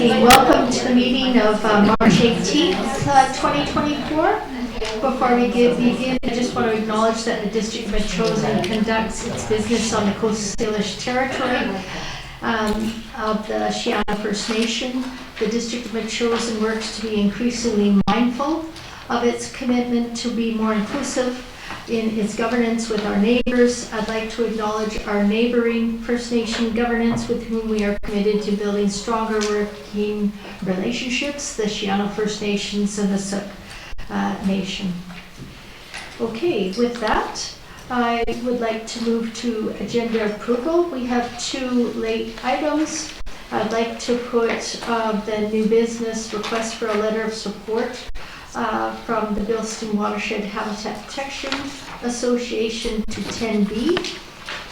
Okay, welcome to the meeting of March 18th, 2024. Before we begin, I just want to acknowledge that the District of Metchosin conducts its business on the Coast Salish territory of the Shiana First Nation. The District of Metchosin works to be increasingly mindful of its commitment to be more inclusive in its governance with our neighbors. I'd like to acknowledge our neighboring First Nation governance with whom we are committed to building stronger working relationships, the Shiana First Nations and the Suk Nation. Okay, with that, I would like to move to agenda approval. We have two late items. I'd like to put the new business request for a letter of support from the Bilston Watershed Habitat Protection Association to 10B,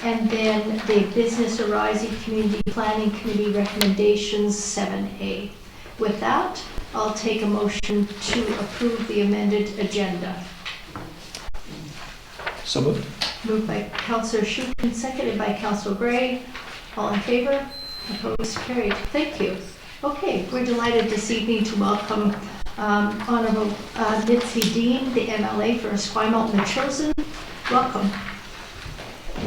and then the Business Arising Community Planning Committee recommendations 7A. With that, I'll take a motion to approve the amended agenda. So moved. Moved by Councillor Schuch and seconded by Councillor Gray. All in favor? Opposed? Carried. Thank you. Okay, we're delighted this evening to welcome Honourable Mitzi Dean, the MLA for Esquimalt-Metchosin. Welcome.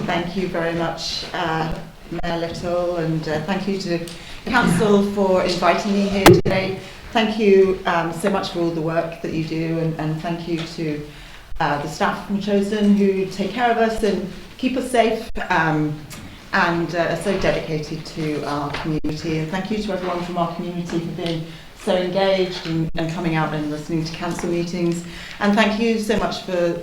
Thank you very much, Mayor Little, and thank you to Council for inviting me here today. Thank you so much for all the work that you do, and thank you to the staff from Metchosin who take care of us and keep us safe and are so dedicated to our community. And thank you to everyone from our community for being so engaged and coming out and listening to council meetings. And thank you so much for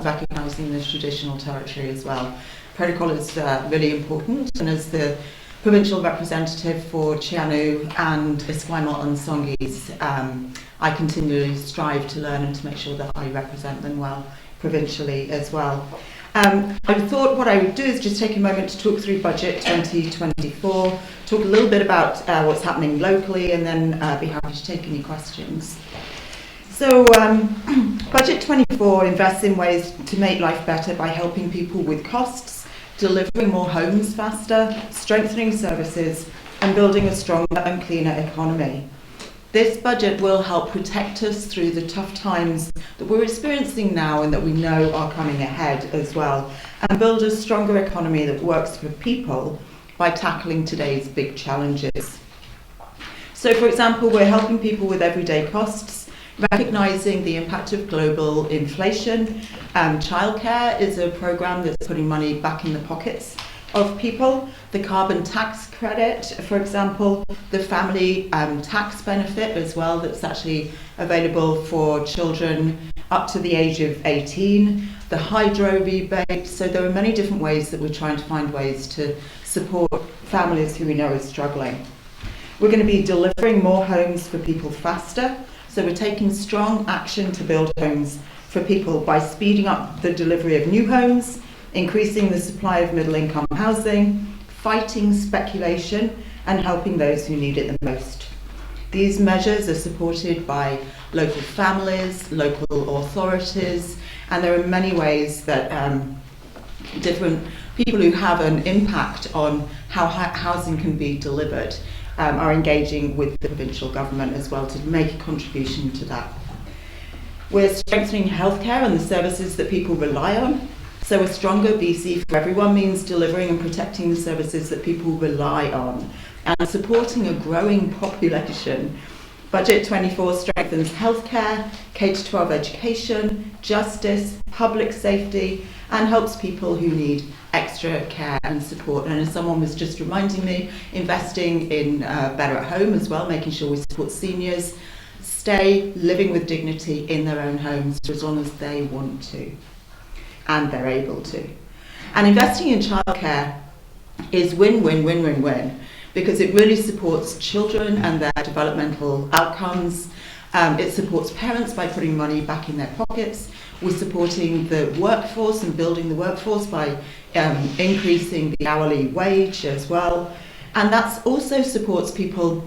recognising the traditional territory as well. Protocol is really important, and as the provincial representative for Chianu and Esquimalt and Songhees, I continually strive to learn and to make sure that I represent them well provincially as well. I thought what I would do is just take a moment to talk through Budget 2024, talk a little bit about what's happening locally, and then be happy to take any questions. So Budget 24 invests in ways to make life better by helping people with costs, delivering more homes faster, strengthening services, and building a stronger and cleaner economy. This budget will help protect us through the tough times that we're experiencing now and that we know are coming ahead as well, and build a stronger economy that works for people by tackling today's big challenges. So, for example, we're helping people with everyday costs, recognising the impact of global inflation. Childcare is a programme that's putting money back in the pockets of people. The carbon tax credit, for example, the family tax benefit as well, that's actually available for children up to the age of 18, the hydro rebate. So there are many different ways that we're trying to find ways to support families who we know are struggling. We're going to be delivering more homes for people faster. So we're taking strong action to build homes for people by speeding up the delivery of new homes, increasing the supply of middle-income housing, fighting speculation, and helping those who need it the most. These measures are supported by local families, local authorities, and there are many ways that different people who have an impact on how housing can be delivered are engaging with the provincial government as well to make a contribution to that. We're strengthening healthcare and the services that people rely on. So a stronger BC for everyone means delivering and protecting the services that people rely on and supporting a growing population. Budget 24 strengthens healthcare, K-12 education, justice, public safety, and helps people who need extra care and support. And as someone was just reminding me, investing in Better at Home as well, making sure we support seniors stay living with dignity in their own homes for as long as they want to and they're able to. And investing in childcare is win-win-win-win-win because it really supports children and their developmental outcomes. It supports parents by putting money back in their pockets. We're supporting the workforce and building the workforce by increasing the hourly wage as well. And that also supports people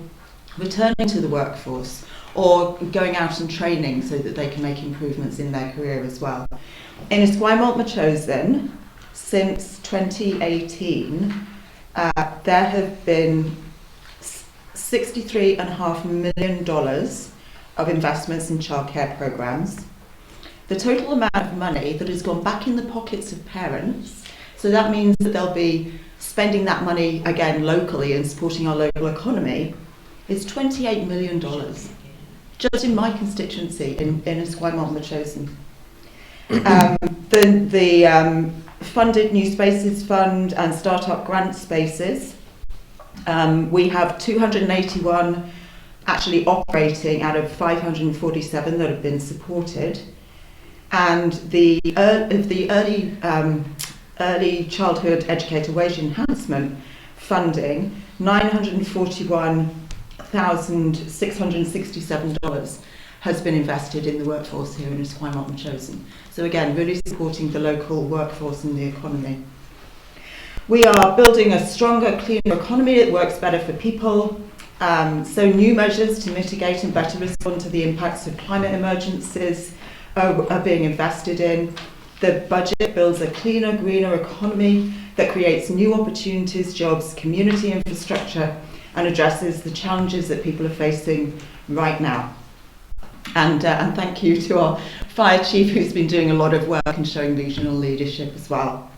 returning to the workforce or going out and training so that they can make improvements in their career as well. In Esquimalt-Metchosin, since 2018, there have been $63.5 million of investments in childcare programs. The total amount of money that has gone back in the pockets of parents, so that means that they'll be spending that money again locally and supporting our local economy, is $28 million, just in my constituency in Esquimalt-Metchosin. The funded New Spaces Fund and Startup Grant Spaces, we have 281 actually operating out of 547 that have been supported. And the early childhood educator wage enhancement funding, $941,667 has been invested in the workforce here in Esquimalt-Metchosin. So again, really supporting the local workforce and the economy. We are building a stronger, cleaner economy that works better for people. So new measures to mitigate and better respond to the impacts of climate emergencies are being invested in. The budget builds a cleaner, greener economy that creates new opportunities, jobs, community infrastructure, and addresses the challenges that people are facing right now. And thank you to our fire chief, who's been doing a lot of work and showing regional leadership as well.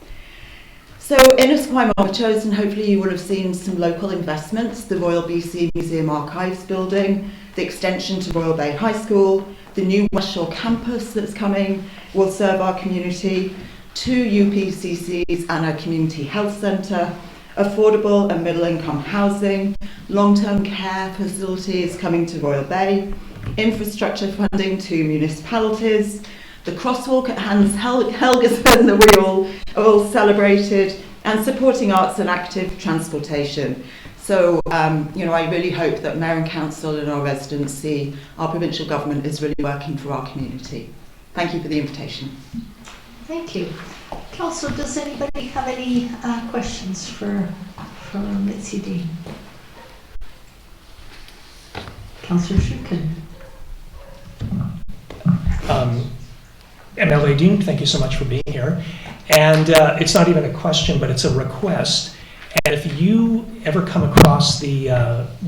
So in Esquimalt-Metchosin, hopefully you will have seen some local investments: the Royal BC Museum Archives building, the extension to Royal Bay High School, the new West Shore campus that's coming will serve our community, 2 UPCCs and a community health centre, affordable and middle income housing, long-term care facilities coming to Royal Bay, infrastructure funding to municipalities, the crosswalk at Hans Helgeson that we all celebrated, and supporting arts and active transportation. So, I really hope that Mayor and Council and our residents see our provincial government is really working for our community. Thank you for the invitation. Thank you. Council, does anybody have any questions for Mitzi Dean? Councillor Shukin. MLA Dean, thank you so much for being here. And it's not even a question, but it's a request. And if you ever come across the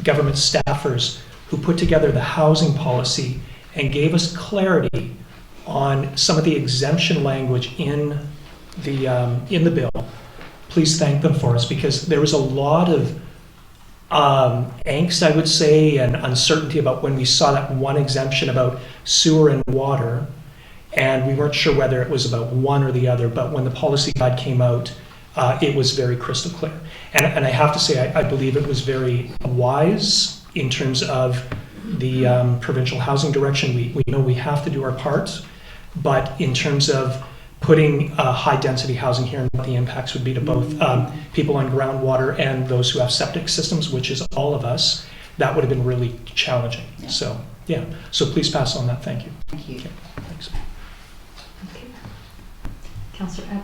government staffers who put together the housing policy and gave us clarity on some of the exemption language in the bill, please thank them for us, because there was a lot of angst, I would say, and uncertainty about when we saw that one exemption about sewer and water, and we weren't sure whether it was about one or the other. But when the policy guide came out, it was very crystal clear. And I have to say, I believe it was very wise in terms of the provincial housing direction. We know we have to do our part, but in terms of putting high density housing here and what the impacts would be to both people on groundwater and those who have septic systems, which is all of us, that would have been really challenging. Yeah. So please pass on that. Thank you. Thank you. Okay. Thanks. Okay. Councillor Abb.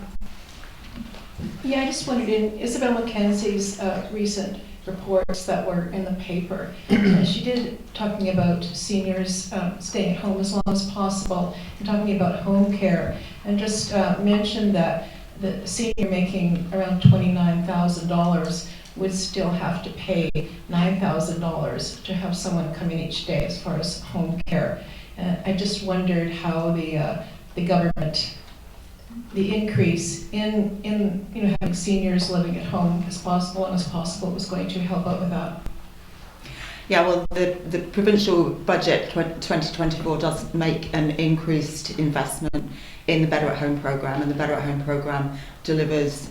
Yeah, I just wondered, in Isabel Mackenzie's recent reports that were in the paper, she did talking about seniors staying at home as long as possible, and talking about home care, and just mentioned that the senior making around $29,000 would still have to pay $9,000 to have someone come in each day as far as home care. I just wondered how the government, the increase in having seniors living at home as possible was going to help out with that. Yeah, well, the provincial budget 2024 does make an increased investment in the Better at Home programme, and the Better at Home programme delivers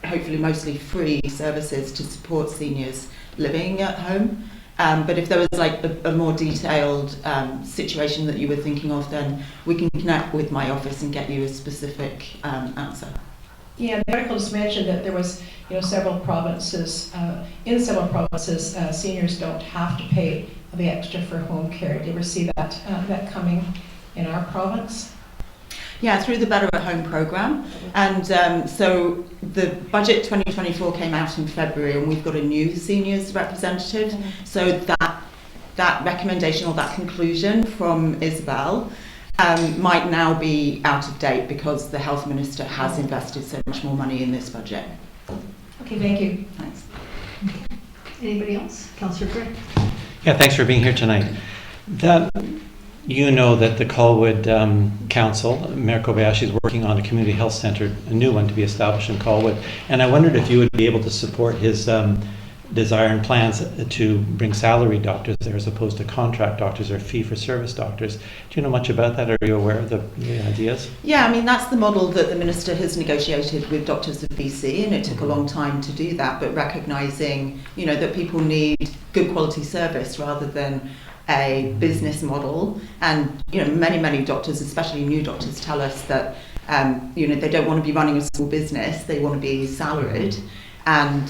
hopefully mostly free services to support seniors living at home. But if there was like a more detailed situation that you were thinking of, then we can connect with my office and get you a specific answer. Yeah, the article just mentioned that there was, several provinces, seniors don't have to pay the extra for home care. Did you ever see that coming in our province? Yeah, through the Better at Home programme. And so the budget 2024 came out in February, and we've got a new seniors representative. Mm-hmm. So that recommendation or that conclusion from Isabel might now be out of date because the health minister has invested so much more money in this budget. Okay, thank you. Thanks. Anybody else? Councillor Gray. Yeah, thanks for being here tonight. You know that the Colwood Council, Mayor Kobayashi, is working on a community health centre, a new one to be established in Colwood. And I wondered if you would be able to support his desire and plans to bring salaried doctors there as opposed to contract doctors or fee-for-service doctors. Do you know much about that? Are you aware of the ideas? Yeah, I mean, that's the model that the Minister has negotiated with Doctors of BC, and it took a long time to do that, but recognising, you know, that people need good quality service rather than a business model. And, you know, many doctors, especially new doctors, tell us that, you know, they don't want to be running a small business, they want to be salaried. And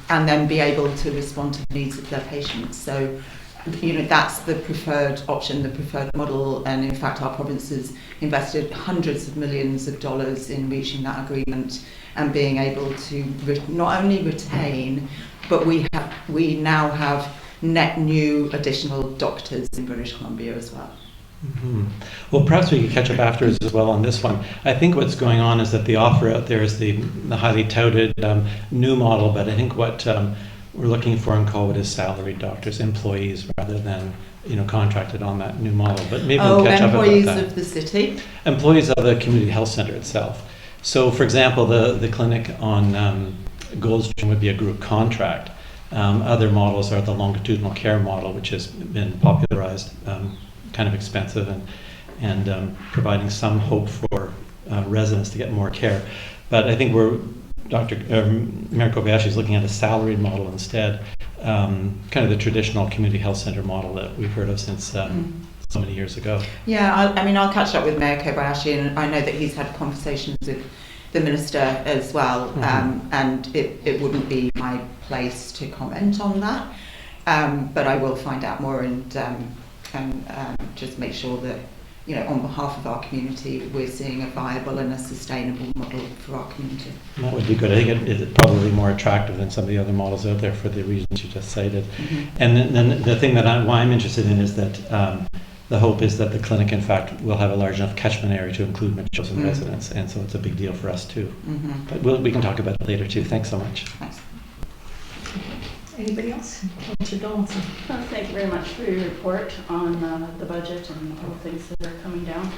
then be able to respond to the needs of their patients. So, you know, that's the preferred option, the preferred model. And in fact, our province has invested hundreds of millions of dollars in reaching that agreement and being able to not only retain, but we now have net new additional doctors in British Columbia as well. Mm-hmm. Well, perhaps we could catch up afterwards as well on this one. I think what's going on is that the offer out there is the highly touted new model, but I think what we're looking for in Colwood is salaried doctors, employees, rather than, you know, contracted on that new model. But maybe we'll catch up about that. Employees of the city? Employees of the community health centre itself. So, for example, the clinic on Goldstream would be a group contract. Other models are the longitudinal care model, which has been popularized, kind of expensive and providing some hope for residents to get more care. But I think Mayor Kobayashi is looking at a salaried model instead, kind of the traditional community health centre model that we've heard of since so many years ago. Yeah, I mean, I'll catch up with Mayor Kobayashi, and I know that he's had conversations with the Minister as well, and it wouldn't be my place to comment on that, but I will find out more and just make sure that, you know, on behalf of our community, we're seeing a viable and a sustainable model for our community. That would be good. I think it's probably more attractive than some of the other models out there for the reasons you just cited. And then the thing that why I'm interested in is that the hope is that the clinic, in fact, will have a large enough catchment area to include Metchosin residents, and so it's a big deal for us too. But we can talk about it later too. Thanks so much. Thanks. Anybody else? Councillor Donaldson. Thank you very much for your report on the budget and all the things that are coming down.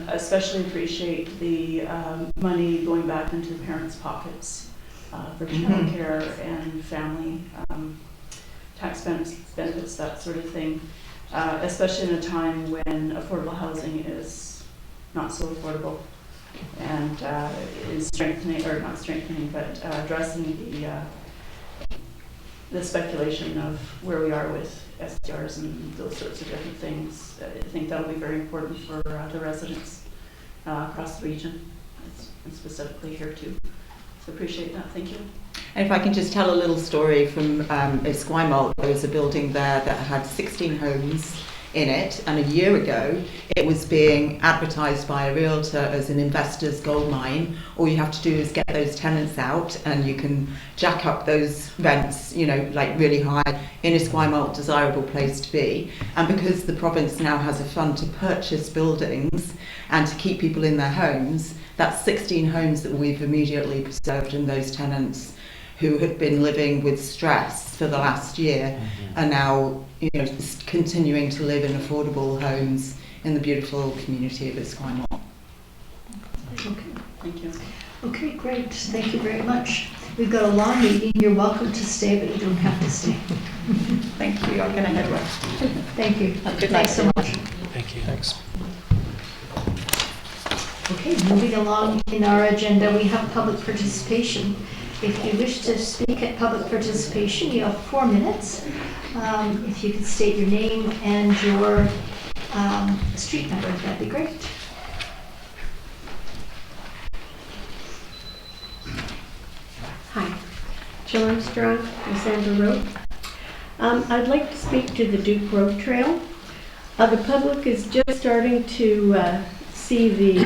Especially appreciate the money going back into the parents' pockets for child care and family tax benefits, that sort of thing. Especially in a time when affordable housing is not so affordable, and is strengthening, or not strengthening, but addressing the speculation of where we are with SDRs and those sorts of different things. I think that'll be very important for the residents across the region, and specifically here too. So appreciate that. Thank you. And if I can just tell a little story from Esquimalt, there was a building there that had 16 homes in it, and a year ago it was being advertised by a realtor as an investor's gold mine. All you have to do is get those tenants out and you can jack up those rents, you know, like really high in Esquimalt, desirable place to be. And because the province now has a fund to purchase buildings and to keep people in their homes, that's 16 homes that we've immediately preserved, and those tenants who had been living with stress for the last year are now, you know, continuing to live in affordable homes in the beautiful community of Esquimalt. Okay. Thank you. Okay, great. Thank you very much. We've got a long meeting. You're welcome to stay, but you don't have to stay. Thank you. I'm going to head west. Thank you. Have a good Thanks so night. much. Thank you. Thanks. Okay, moving along in our agenda, we have public participation. If you wish to speak at public participation, you have 4 minutes. If you could state your name and your street number, that'd be great. Hi, Jill Armstrong, Alessandra Road. I'd like to speak to the Duke Road Trail. The public is just starting to see the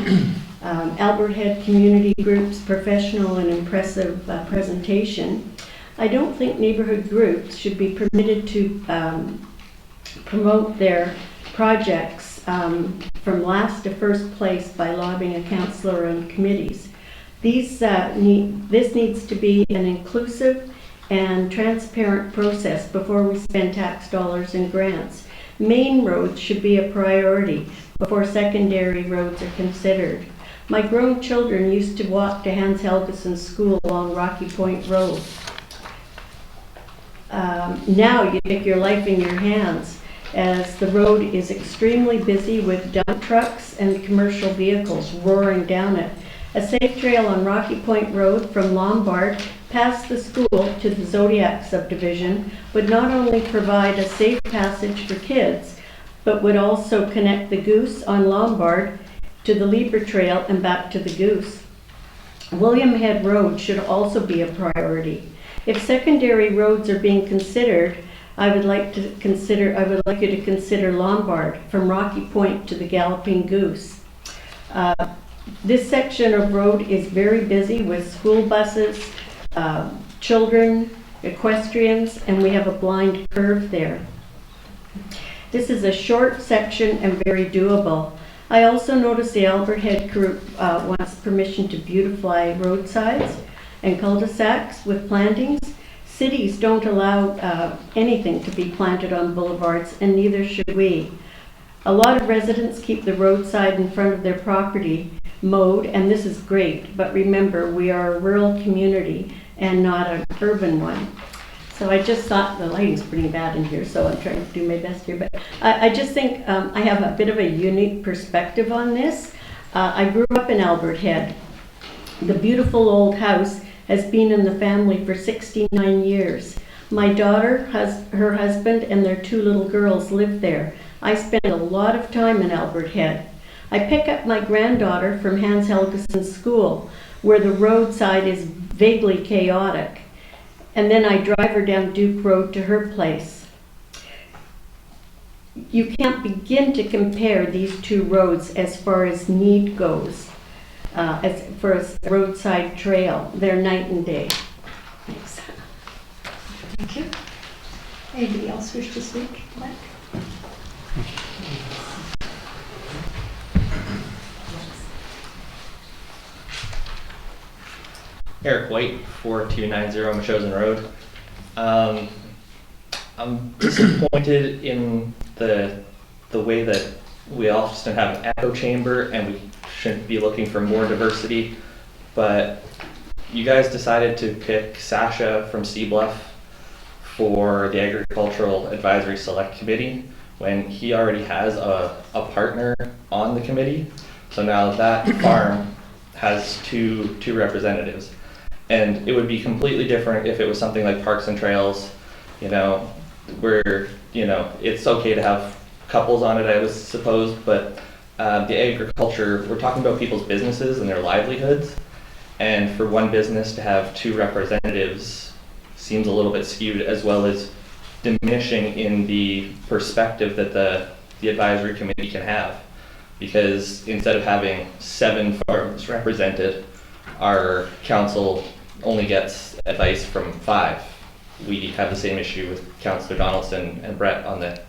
Albert Head Community Group's professional and impressive presentation. I don't think neighborhood groups should be permitted to promote their projects from last to first place by lobbying a councillor and committees. This needs to be an inclusive and transparent process before we spend tax dollars in grants. Main roads should be a priority before secondary roads are considered. My grown children used to walk to Hans Helgeson School along Rocky Point Road. Now you take your life in your hands, as the road is extremely busy with dump trucks and commercial vehicles roaring down it. A safe trail on Rocky Point Road from Lombard past the school to the Zodiac subdivision would not only provide a safe passage for kids, but would also connect the Goose on Lombard to the Lieber Trail and back to the Goose. William Head Road should also be a priority. If secondary roads are being considered, I would like you to consider Lombard from Rocky Point to the Galloping Goose. This section of road is very busy with school buses, children, equestrians, and we have a blind curve there. This is a short section and very doable. I also noticed the Albert Head group wants permission to beautify roadsides and cul-de-sacs with plantings. Cities don't allow anything to be planted on boulevards, and neither should we. A lot of residents keep the roadside in front of their property mowed, and this is great, but remember, we are a rural community and not an urban one. So I just thought the lighting's pretty bad in here, so I'm trying to do my best here, but I just think I have a bit of a unique perspective on this. I grew up in Albert Head. The beautiful old house has been in the family for 69 years. My daughter, her husband, and their 2 little girls live there. I spend a lot of time in Albert Head. I pick up my granddaughter from Hans Helgeson School, where the roadside is vaguely chaotic, and then I drive her down Duke Road to her place. You can't begin to compare these 2 roads as far as need goes. As for a roadside trail, they're night and day. Thanks. Thank you. Anybody else wish to speak? Mike? Eric White, 4290 Metchosin Road. I'm disappointed in the way that we often have an echo chamber and we shouldn't be looking for more diversity, but you guys decided to pick Sasha from Seabluff for the Agricultural Advisory Select Committee when he already has a partner on the committee. So now that farm has two representatives. And it would be completely different if it was something like Parks and Trails, where, it's okay to have couples on it, I was supposed, but the agriculture, we're talking about people's businesses and their livelihoods. And for one business to have 2 representatives seems a little bit skewed, as well as diminishing in the perspective that the advisory committee can have. Because instead of having 7 farms represented, our council only gets advice from 5. We have the same issue with Councillor Donaldson and Brett on the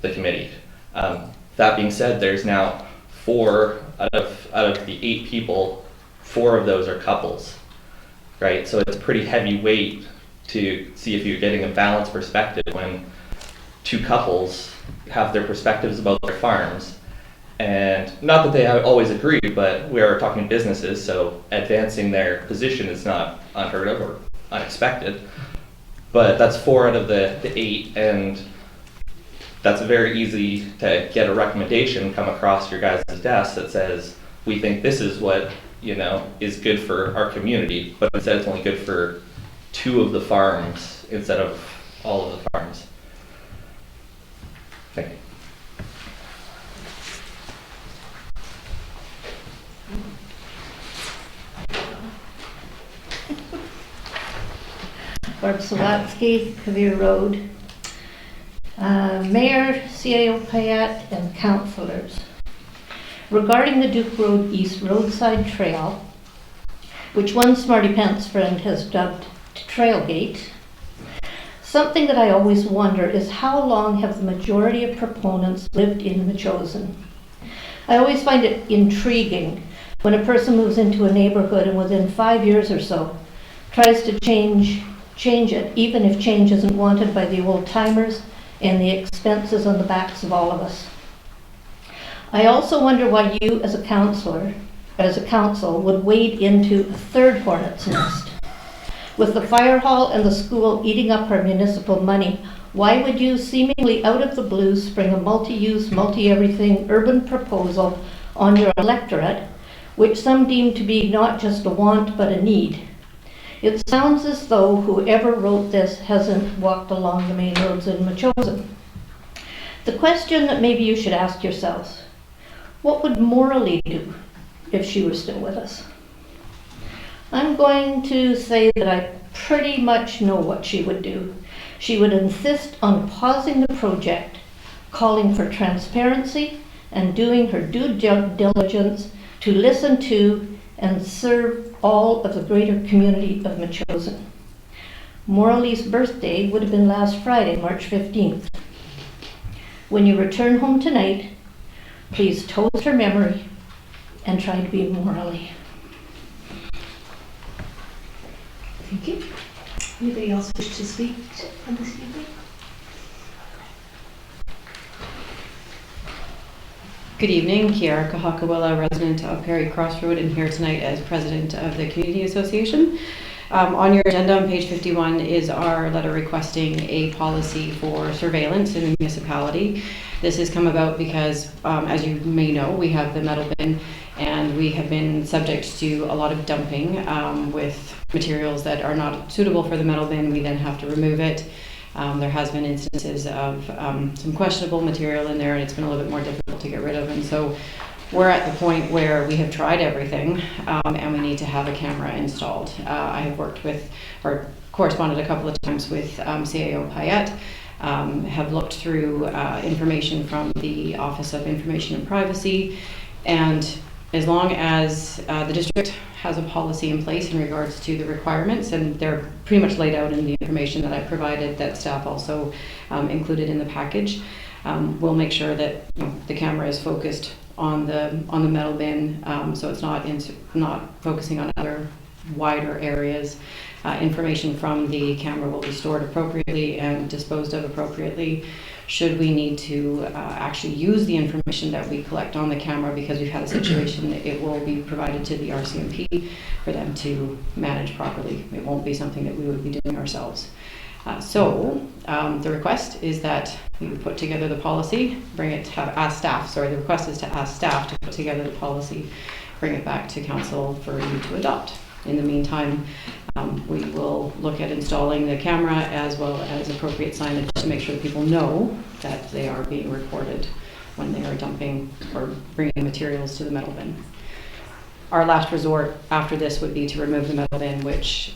committee. That being said, there's now 4 out of the 8 people, 4 of those are couples, right? So it's a pretty heavy weight to see if you're getting a balanced perspective when 2 couples have their perspectives about their farms. And not that they always agree, but we are talking businesses, so advancing their position is not unheard of or unexpected. But that's 4 out of the 8, and that's very easy to get a recommendation come across your guys' desk that says, we think this is what, is good for our community, but instead it's only good for 2 of the farms instead of all of the farms. Thank you. Barb Sawatsky, Cavere Road. Mayor, CAO Payette, and councillors. Regarding the Duke Road East Roadside Trail, which one Smarty Pants friend has dubbed Trailgate, something that I always wonder is how long have the majority of proponents lived in Metchosin? I always find it intriguing when a person moves into a neighborhood and within 5 years or so tries to change change it, even if change isn't wanted by the old timers and the expenses on the backs of all of us. I also wonder why you as a council would wade into a third hornet's nest. With the fire hall and the school eating up our municipal money, why would you seemingly out of the blue spring a multi-use, multi-everything urban proposal on your electorate, which some deem to be not just a want but a need? It sounds as though whoever wrote this hasn't walked along the main roads in Metchosin. The question that maybe you should ask yourselves, what would Morley do if she were still with us? I'm going to say that I pretty much know what she would do. She would insist on pausing the project, calling for transparency, and doing her due diligence to listen to and serve all of the greater community of Metchosin. Morley's birthday would have been last Friday, March 15th. When you return home tonight, please toast her memory and try to be Morley. Thank you. Anybody else wish to speak on this evening? Good evening, Kiara Kahakawala, resident of Perry Crossroad, and here tonight as president of the Community Association. On your agenda on page 51 is our letter requesting a policy for surveillance in the municipality. This has come about because, as you may know, we have the metal bin, and we have been subject to a lot of dumping with materials that are not suitable for the metal bin. We then have to remove it. There has been instances of some questionable material in there, and it's been a little bit more difficult to get rid of. And so we're at the point where we have tried everything, and we need to have a camera installed. I have worked with, or corresponded a couple of times with CAO Payette, have looked through information from the Office of Information and Privacy, and as long as the district has a policy in place in regards to the requirements, and they're pretty much laid out in the information that I provided, that staff also included in the package, we'll make sure that the camera is focused on the metal bin, so it's not focusing on other wider areas. Information from the camera will be stored appropriately and disposed of appropriately. Should we need to actually use the information that we collect on the camera, because we've had a situation, it will be provided to the RCMP for them to manage properly. It won't be something that we would be doing ourselves. The request is that we would put together the policy, the request is to ask staff to put together the policy, bring it back to council for you to adopt. In the meantime, we will look at installing the camera as well as appropriate signage to make sure that people know that they are being recorded when they are dumping or bringing materials to the metal bin. Our last resort after this would be to remove the metal bin, which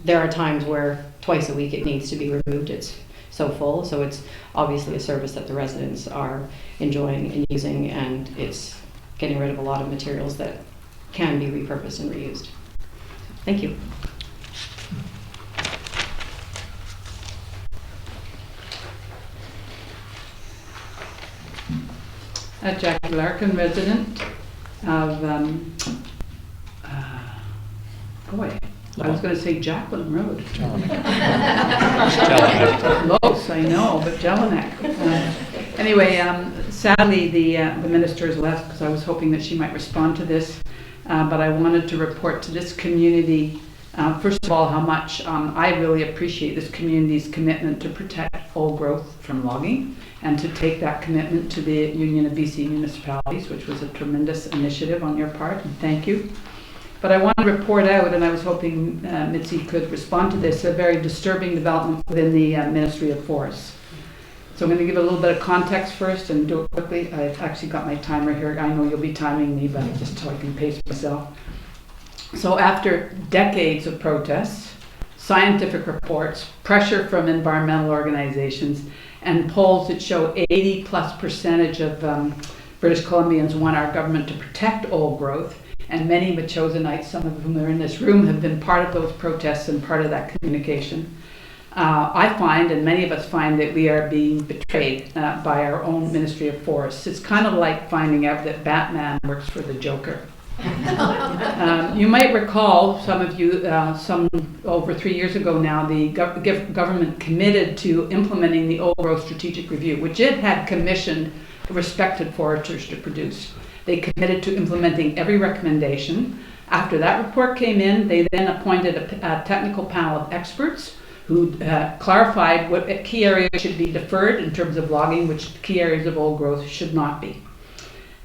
there are times where twice a week it needs to be removed. It's so full, so it's obviously a service that the residents are enjoying and using, and it's getting rid of a lot of materials that can be repurposed and reused. Thank you. Jackie Larkin, resident of, I was going to say Jacqueline Road. Close, I know, but Jelinek. Anyway, sadly the minister has left, because I was hoping that she might respond to this. But I wanted to report to this community, first of all, how much I really appreciate this community's commitment to protect old growth from logging, and to take that commitment to the Union of BC Municipalities, which was a tremendous initiative on your part, and thank you. But I want to report out, and I was hoping Mitzi could respond to this, a very disturbing development within the Ministry of Forests. So I'm going to give a little bit of context first and do it quickly. I've actually got my timer here. I know you'll be timing me, but just so I can pace myself. So after decades of protests, scientific reports, pressure from environmental organizations, and polls that show 80+% of British Columbians want our government to protect old growth, and many Metchosinites, some of whom are in this room, have been part of those protests and part of that communication. I find, and many of us find, that we are being betrayed by our own Ministry of Forests. It's kind of like finding out that Batman works for the Joker. You might recall, some of you, over 3 years ago now, the government committed to implementing the Old Growth Strategic Review, which it had commissioned respected foresters to produce. They committed to implementing every recommendation. After that report came in, they then appointed a technical panel of experts who clarified what key areas should be deferred in terms of logging, which key areas of old growth should not be.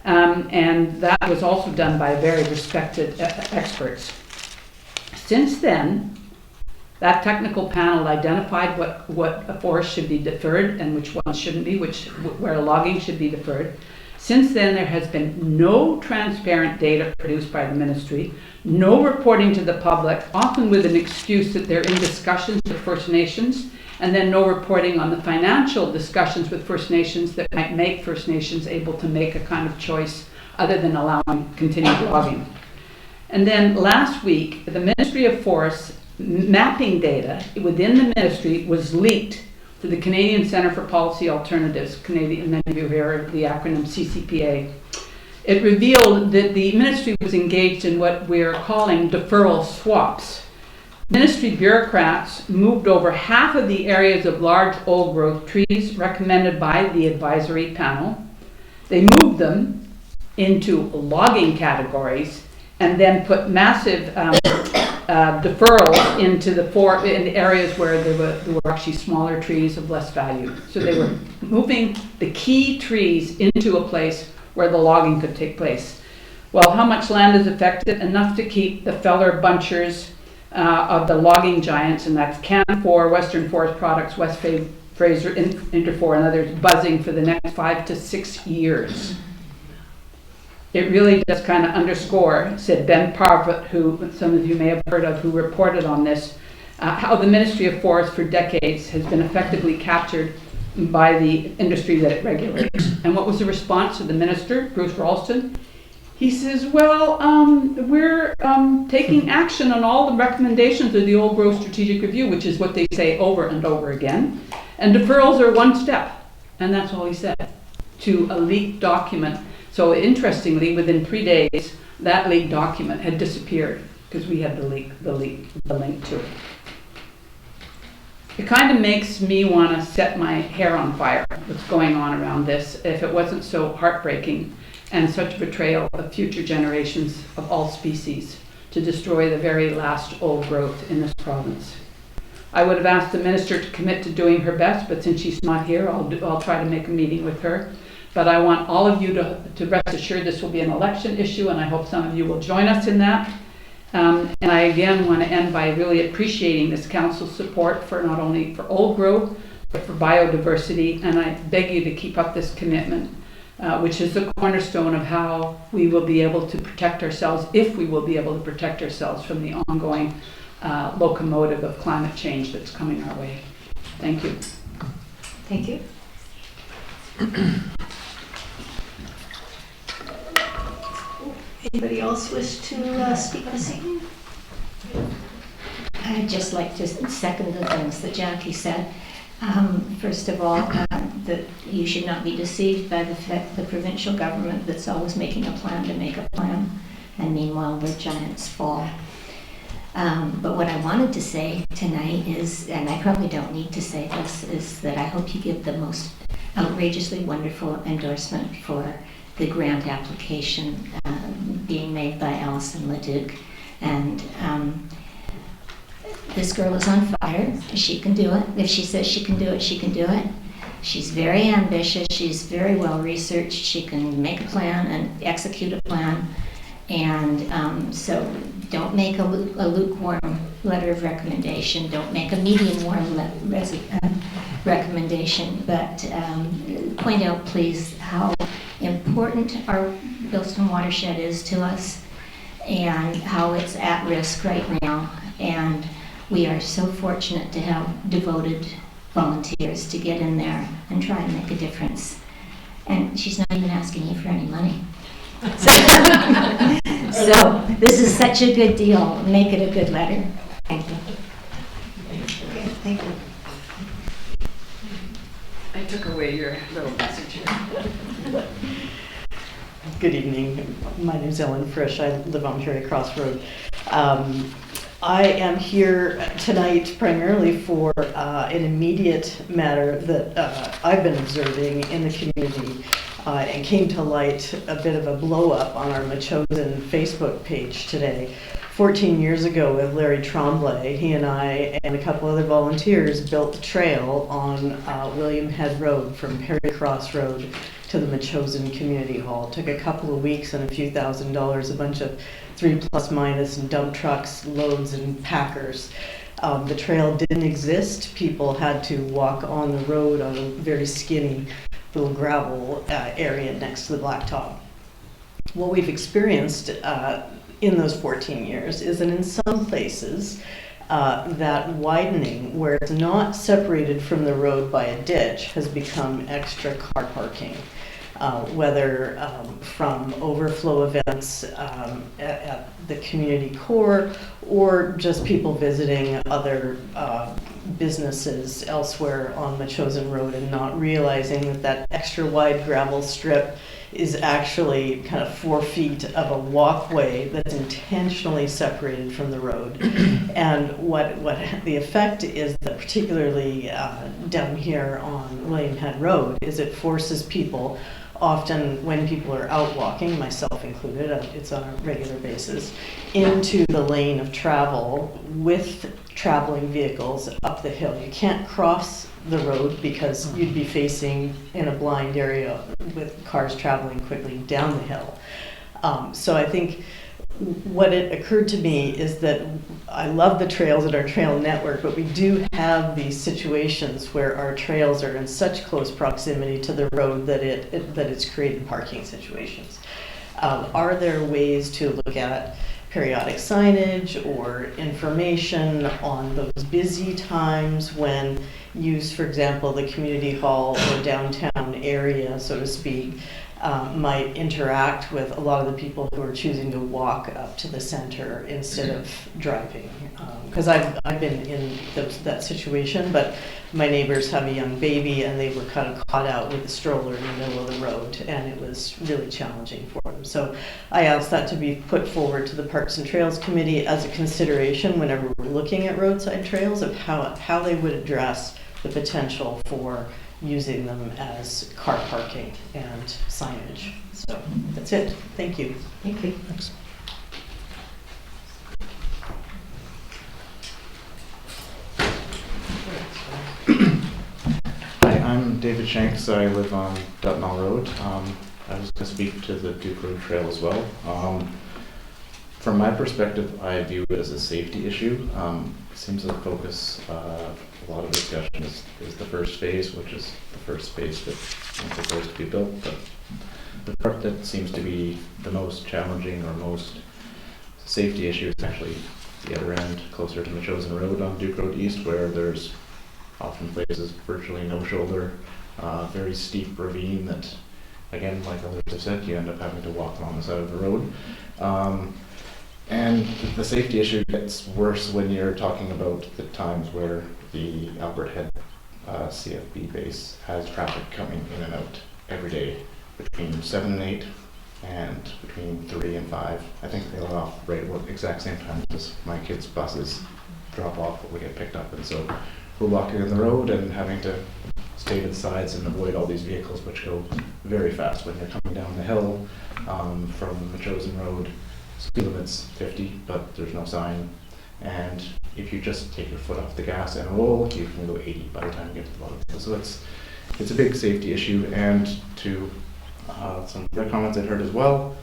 And that was also done by very respected experts. Since then, that technical panel identified what a forest should be deferred and which ones shouldn't be, where logging should be deferred. Since then, there has been no transparent data produced by the ministry, no reporting to the public, often with an excuse that they're in discussions with First Nations, and then no reporting on the financial discussions with First Nations that might make First Nations able to make a kind of choice other than allowing continued logging. And then last week, the Ministry of Forests mapping data within the ministry was leaked to the Canadian Centre for Policy Alternatives, Canadian, many of you hear the acronym CCPA. It revealed that the ministry was engaged in what we're calling deferral swaps. Ministry bureaucrats moved over half of the areas of large old growth trees recommended by the advisory panel. They moved them into logging categories and then put massive deferrals into in areas where there were actually smaller trees of less value. So they were moving the key trees into a place where the logging could take place. Well, how much land is affected? Enough to keep the feller bunchers of the logging giants, and that's Canfor, Western Forest Products, West Fraser, Interfor, and others, buzzing for the next 5 to 6 years. It really does kind of underscore, said Ben Parvett, who some of you may have heard of, who reported on this, how the Ministry of Forests for decades has been effectively captured by the industry that it regulates. And what was the response of the minister, Bruce Ralston? He says, well, we're taking action on all the recommendations of the Old Growth Strategic Review, which is what they say over and over again. And deferrals are one step. And that's all he said, to a leaked document. So interestingly, within 3 days, that leaked document had disappeared because we had the link to it. It kind of makes me want to set my hair on fire, what's going on around this, if it wasn't so heartbreaking and such betrayal of future generations of all species to destroy the very last old growth in this province. I would have asked the minister to commit to doing her best, but since she's not here, I'll try to make a meeting with her. But I want all of you to rest assured this will be an election issue, and I hope some of you will join us in that. And I again want to end by really appreciating this council's support for not only for old growth, but for biodiversity. And I beg you to keep up this commitment, which is the cornerstone of how we will be able to protect ourselves, if we will be able to protect ourselves from the ongoing locomotive of climate change that's coming our way. Thank you. Thank you. Anybody else wish to speak this evening? I'd just like to second the things that Jackie said. First of all, that you should not be deceived by the provincial government that's always making a plan to make a plan, and meanwhile the giants fall. But what I wanted to say tonight is, and I probably don't need to say this, is that I hope you give the most outrageously wonderful endorsement for the grant application being made by Alison Leduc. And this girl is on fire. She can do it. If she says she can do it, she can do it. She's very ambitious. She's very well researched. She can make a plan and execute a plan. And so don't make a lukewarm letter of recommendation. Don't make a medium warm recommendation. But point out, please, how important our Bilston watershed is to us and how it's at risk right now. And we are so fortunate to have devoted volunteers to get in there and try and make a difference. And she's not even asking you for any money. So this is such a good deal. Make it a good letter. Thank you. Okay, thank you. I took away your little message here. Good evening. My name's Ellen Frisch. I live on Perry Crossroad. I am here tonight primarily for an immediate matter that I've been observing in the community and came to light a bit of a blow up on our Metchosin Facebook page today. 14 years ago with Larry Tremblay, he and I and a couple other volunteers built the trail on William Head Road from Perry Crossroad to the Metchosin Community Hall. It took a couple of weeks and a few $1,000s, a bunch of 3± and dump trucks, loads and packers. The trail didn't exist. People had to walk on the road on a very skinny little gravel area next to the blacktop. What we've experienced in those 14 years is that in some places that widening where it's not separated from the road by a ditch has become extra car parking, whether from overflow events at the community core or just people visiting other businesses elsewhere on Metchosin Road and not realizing that that extra wide gravel strip is actually kind of 4 feet of a walkway that's intentionally separated from the road. And what the effect is that particularly down here on William Head Road is it forces people, often when people are out walking, myself included, it's on a regular basis, into the lane of travel with traveling vehicles up the hill. You can't cross the road because you'd be facing in a blind area with cars traveling quickly down the hill. So I think what it occurred to me is that I love the trails and our trail network, but we do have these situations where our trails are in such close proximity to the road that it's created parking situations. Are there ways to look at periodic signage or information on those busy times when use, for example, the community hall or downtown area, so to speak, might interact with a lot of the people who are choosing to walk up to the center instead of driving? Because I've been in that situation, but my neighbors have a young baby and they were kind of caught out with a stroller in the middle of the road, and it was really challenging for them. So I asked that to be put forward to the Parks and Trails Committee as a consideration whenever we're looking at roadside trails of how they would address the potential for using them as car parking and signage. So that's it. Thank you. Thank you. Thanks. Hi, I'm David Shanks. I live on Dutnall Road. I was going to speak to the Duke Road Trail as well. From my perspective, I view it as a safety issue. It seems the focus, a lot of discussion is the first phase, which is the first space that's proposed to be built. But the part that seems to be the most challenging or most safety issue is actually the other end, closer to Metchosin Road on Duke Road East, where there's often places virtually no shoulder, very steep ravine that, again, like others have said, you end up having to walk along the side of the road. And the safety issue gets worse when you're talking about the times where the Albert Head CFB base has traffic coming in and out every day between 7 and 8 and between 3 and 5. I think they let off right about the exact same time as my kids' buses drop off or we get picked up. And so we're walking on the road and having to stay to the sides and avoid all these vehicles which go very fast when you're coming down the hill from Metchosin Road. Speed limit's 50, but there's no sign. And if you just take your foot off the gas and roll, you can go 80 by the time you get to the bottom. So it's a big safety issue. And to some other comments I heard as well,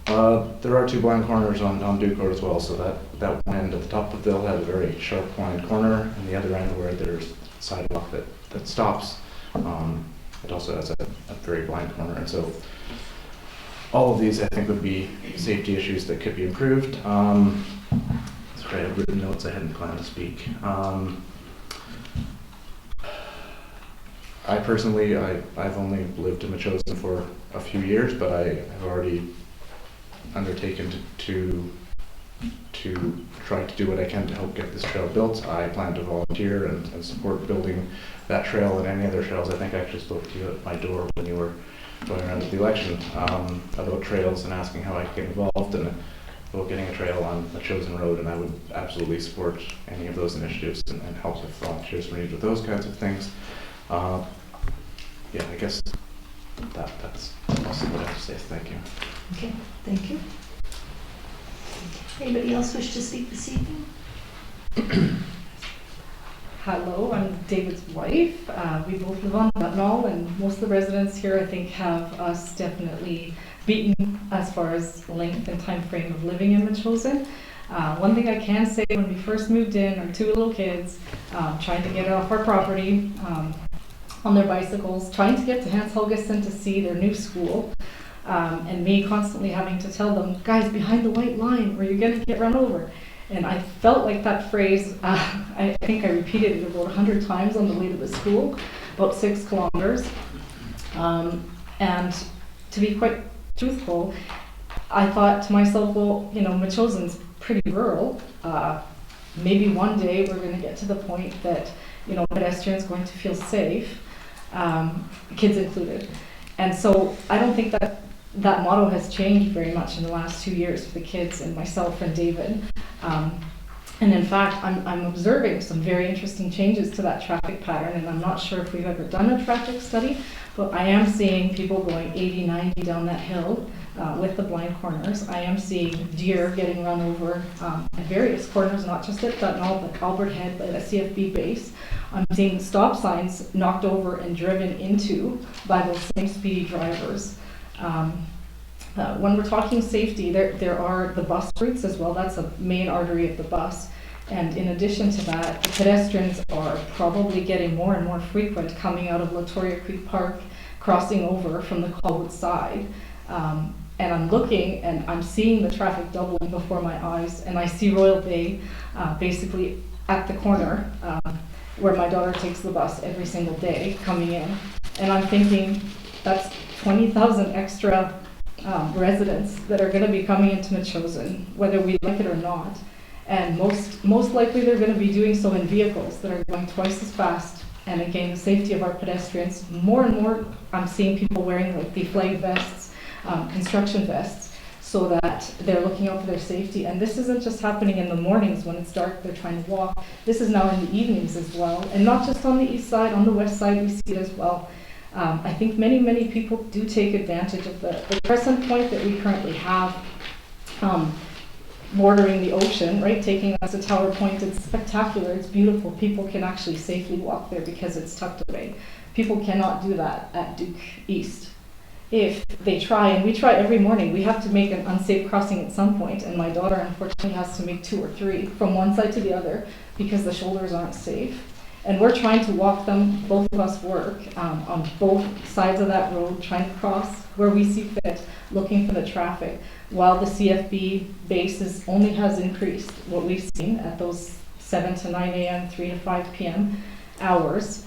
there are 2 blind corners on Duke Road as well. So that one end at the top of the hill has a very sharp blind corner, and the other end where there's a sidewalk that stops, it also has a very blind corner. And so all of these, I think, would be safety issues that could be improved. Sorry, I have written notes. I hadn't planned to speak. I personally, I've only lived in Metchosin for a few years, but I have already undertaken to try to do what I can to help get this trail built. I plan to volunteer and support building that trail and any other trails. I think I actually spoke to you at my door when you were going around with the election about trails and asking how I could get involved and about getting a trail on the chosen road, and I would absolutely support any of those initiatives and help if volunteers were needed with those kinds of things. Yeah, I guess that's mostly what I have to say. Thank you. Okay, thank you. Anybody else wish to speak this evening? Hello, I'm David's wife. We both live on Butnall, and most of the residents here, I think, have us definitely beaten as far as length and time frame of living in Metchosin. One thing I can say, when we first moved in, our 2 little kids, trying to get off our property on their bicycles, trying to get to Hans Helgeson to see their new school, and me constantly having to tell them, guys, behind the white line, or you're going to get run over. And I felt like that phrase, I think I repeated it about 100 times on the way to the school, about 6 kilometers. And to be quite truthful, I thought to myself, well, you know, Metchosin's pretty rural. Maybe one day we're going to get to the point that, you know, pedestrians are going to feel safe, kids included. And so I don't think that that motto has changed very much in the last 2 years for the kids and myself and David. And in fact, I'm observing some very interesting changes to that traffic pattern, and I'm not sure if we've ever done a traffic study, but I am seeing people going 80, 90 down that hill with the blind corners. I am seeing deer getting run over at various corners, not just at Butnall, but Albert Head, at a CFB base. I'm seeing stop signs knocked over and driven into by those same speedy drivers. When we're talking safety, there are the bus routes as well. That's a main artery of the bus. And in addition to that, the pedestrians are probably getting more and more frequent coming out of Latoria Creek Park, crossing over from the Colwood side. And I'm looking and I'm seeing the traffic doubling before my eyes. And I see Royal Bay basically at the corner where my daughter takes the bus every single day coming in. And I'm thinking that's 20,000 extra residents that are going to be coming into Metchosin, whether we like it or not. And most likely they're going to be doing so in vehicles that are going twice as fast. And again, the safety of our pedestrians. More and more I'm seeing people wearing like deflag vests, construction vests, so that they're looking out for their safety. And this isn't just happening in the mornings when it's dark, they're trying to walk. This is now in the evenings as well. And not just on the east side, on the west side we see it as well. I think many people do take advantage of the crescent point that we currently have bordering the ocean, right? Taking us to Tower Point, it's spectacular, it's beautiful. People can actually safely walk there because it's tucked away. People cannot do that at Duke East. If they try, and we try every morning, we have to make an unsafe crossing at some point, and my daughter unfortunately has to make 2 or 3 from one side to the other because the shoulders aren't safe. And we're trying to walk them, both of us work on both sides of that road, trying to cross where we see fit, looking for the traffic, while the CFB basis only has increased what we've seen at those 7 to 9 a.m., 3 to 5 p.m. hours.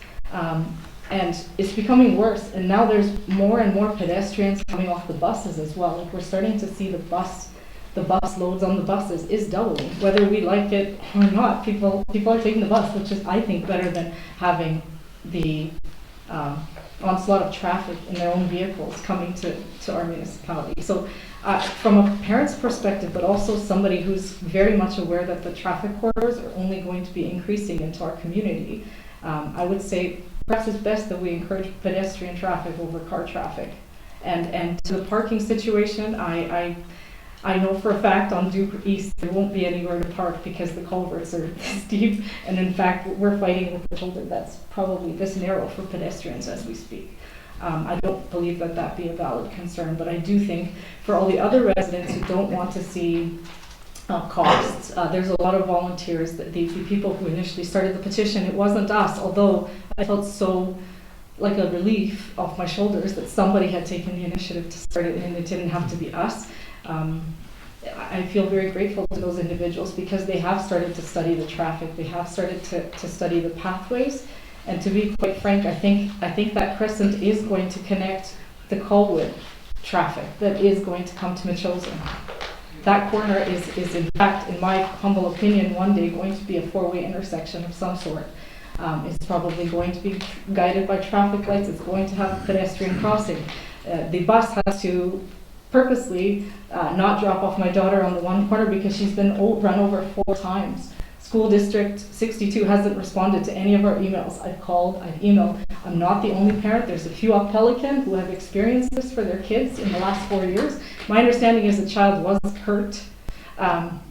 And it's becoming worse. And now there's more and more pedestrians coming off the buses as well. Like we're starting to see the bus loads on the buses is doubling, whether we like it or not. People are taking the bus, which is, I think, better than having the onslaught of traffic in their own vehicles coming to our municipality. So from a parent's perspective, but also somebody who's very much aware that the traffic corridors are only going to be increasing into our community, I would say perhaps it's best that we encourage pedestrian traffic over car traffic. And to the parking situation, I know for a fact on Duke East there won't be anywhere to park because the culverts are steep, and in fact we're fighting with the shoulder that's probably this narrow for pedestrians as we speak. I don't believe that be a valid concern, but I do think for all the other residents who don't want to see costs, there's a lot of volunteers, that the people who initially started the petition. It wasn't us, although I felt so like a relief off my shoulders that somebody had taken the initiative to start it and it didn't have to be us. I feel very grateful to those individuals because they have started to study the traffic, they have started to study the pathways, and to be quite frank, I think that crescent is going to connect the Colwood traffic that is going to come to Metchosin. That corner is in fact, in my humble opinion, one day going to be a 4-way intersection of some sort. It's probably going to be guided by traffic lights, it's going to have pedestrian crossing. The bus has to purposely not drop off my daughter on the one corner because she's been run over 4 times. School District 62 hasn't responded to any of our emails. I've called, I've emailed. I'm not the only parent. There's a few up Pelican who have experienced this for their kids in the last 4 years. My understanding is the child was hurt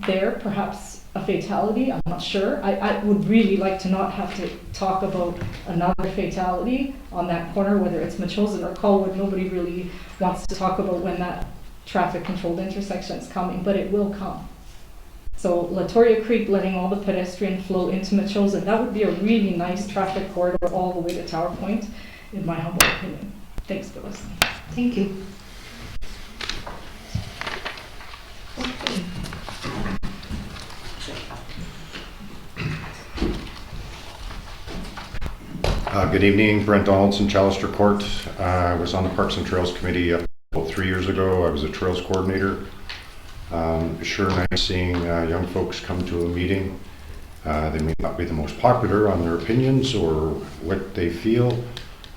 there, perhaps a fatality, I'm not sure. I would really like to not have to talk about another fatality on that corner, whether it's Metchosin or Colwood. Nobody really wants to talk about when that traffic controlled intersection is coming, but it will come. So Latoria Creek letting all the pedestrian flow into Metchosin, that would be a really nice traffic corridor all the way to Tower Point, in my humble opinion. Thanks for listening. Thank you. Okay. Good evening, Brent Donaldson, Chalister Court. I was on the Parks and Trails Committee about 3 years ago. I was a Trails Coordinator. Sure nice seeing young folks come to a meeting. They may not be the most popular on their opinions or what they feel,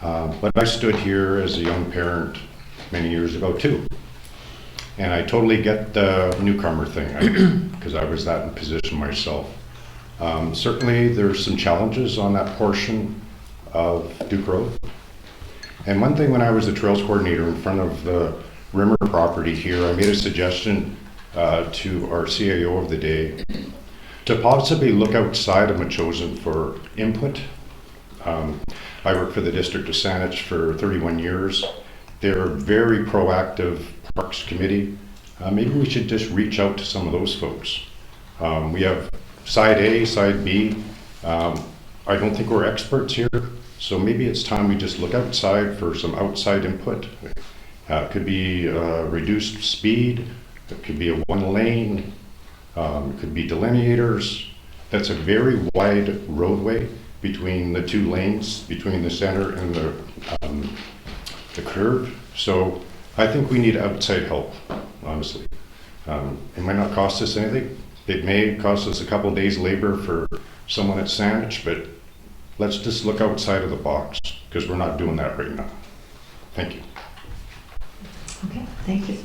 but I stood here as a young parent many years ago too. And I totally get the newcomer thing, because I was that in position myself. Certainly there's some challenges on that portion of Duke Road. And one thing, when I was the Trails Coordinator in front of the Rimmer property here, I made a suggestion to our CAO of the day to possibly look outside of Metchosin for input. I worked for the District of Saanich for 31 years. They're a very proactive Parks Committee. Maybe we should just reach out to some of those folks. We have side A, side B. I don't think we're experts here, so maybe it's time we just look outside for some outside input. It could be reduced speed, it could be a 1 lane, it could be delineators. That's a very wide roadway between the 2 lanes, between the center and the curve. So I think we need outside help, honestly. It might not cost us anything. It may cost us a couple days labor for someone at Saanich, but let's just look outside of the box, because we're not doing that right now. Thank you. Okay, thank you.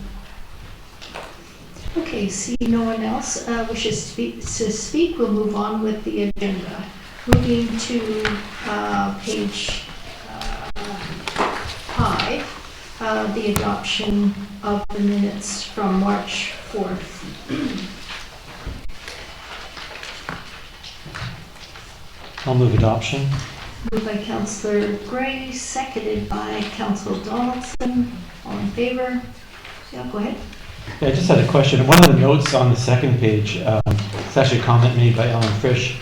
Okay, see no one else wishes to speak, we'll move on with the agenda. Moving to page 5, the adoption of the minutes from March 4th. I'll move adoption. Moved by Councillor Gray, seconded by Councillor Donaldson. All in favor? Yeah, go ahead. Yeah, I just had a question. One of the notes on the second page, it's actually a comment made by Ellen Frisch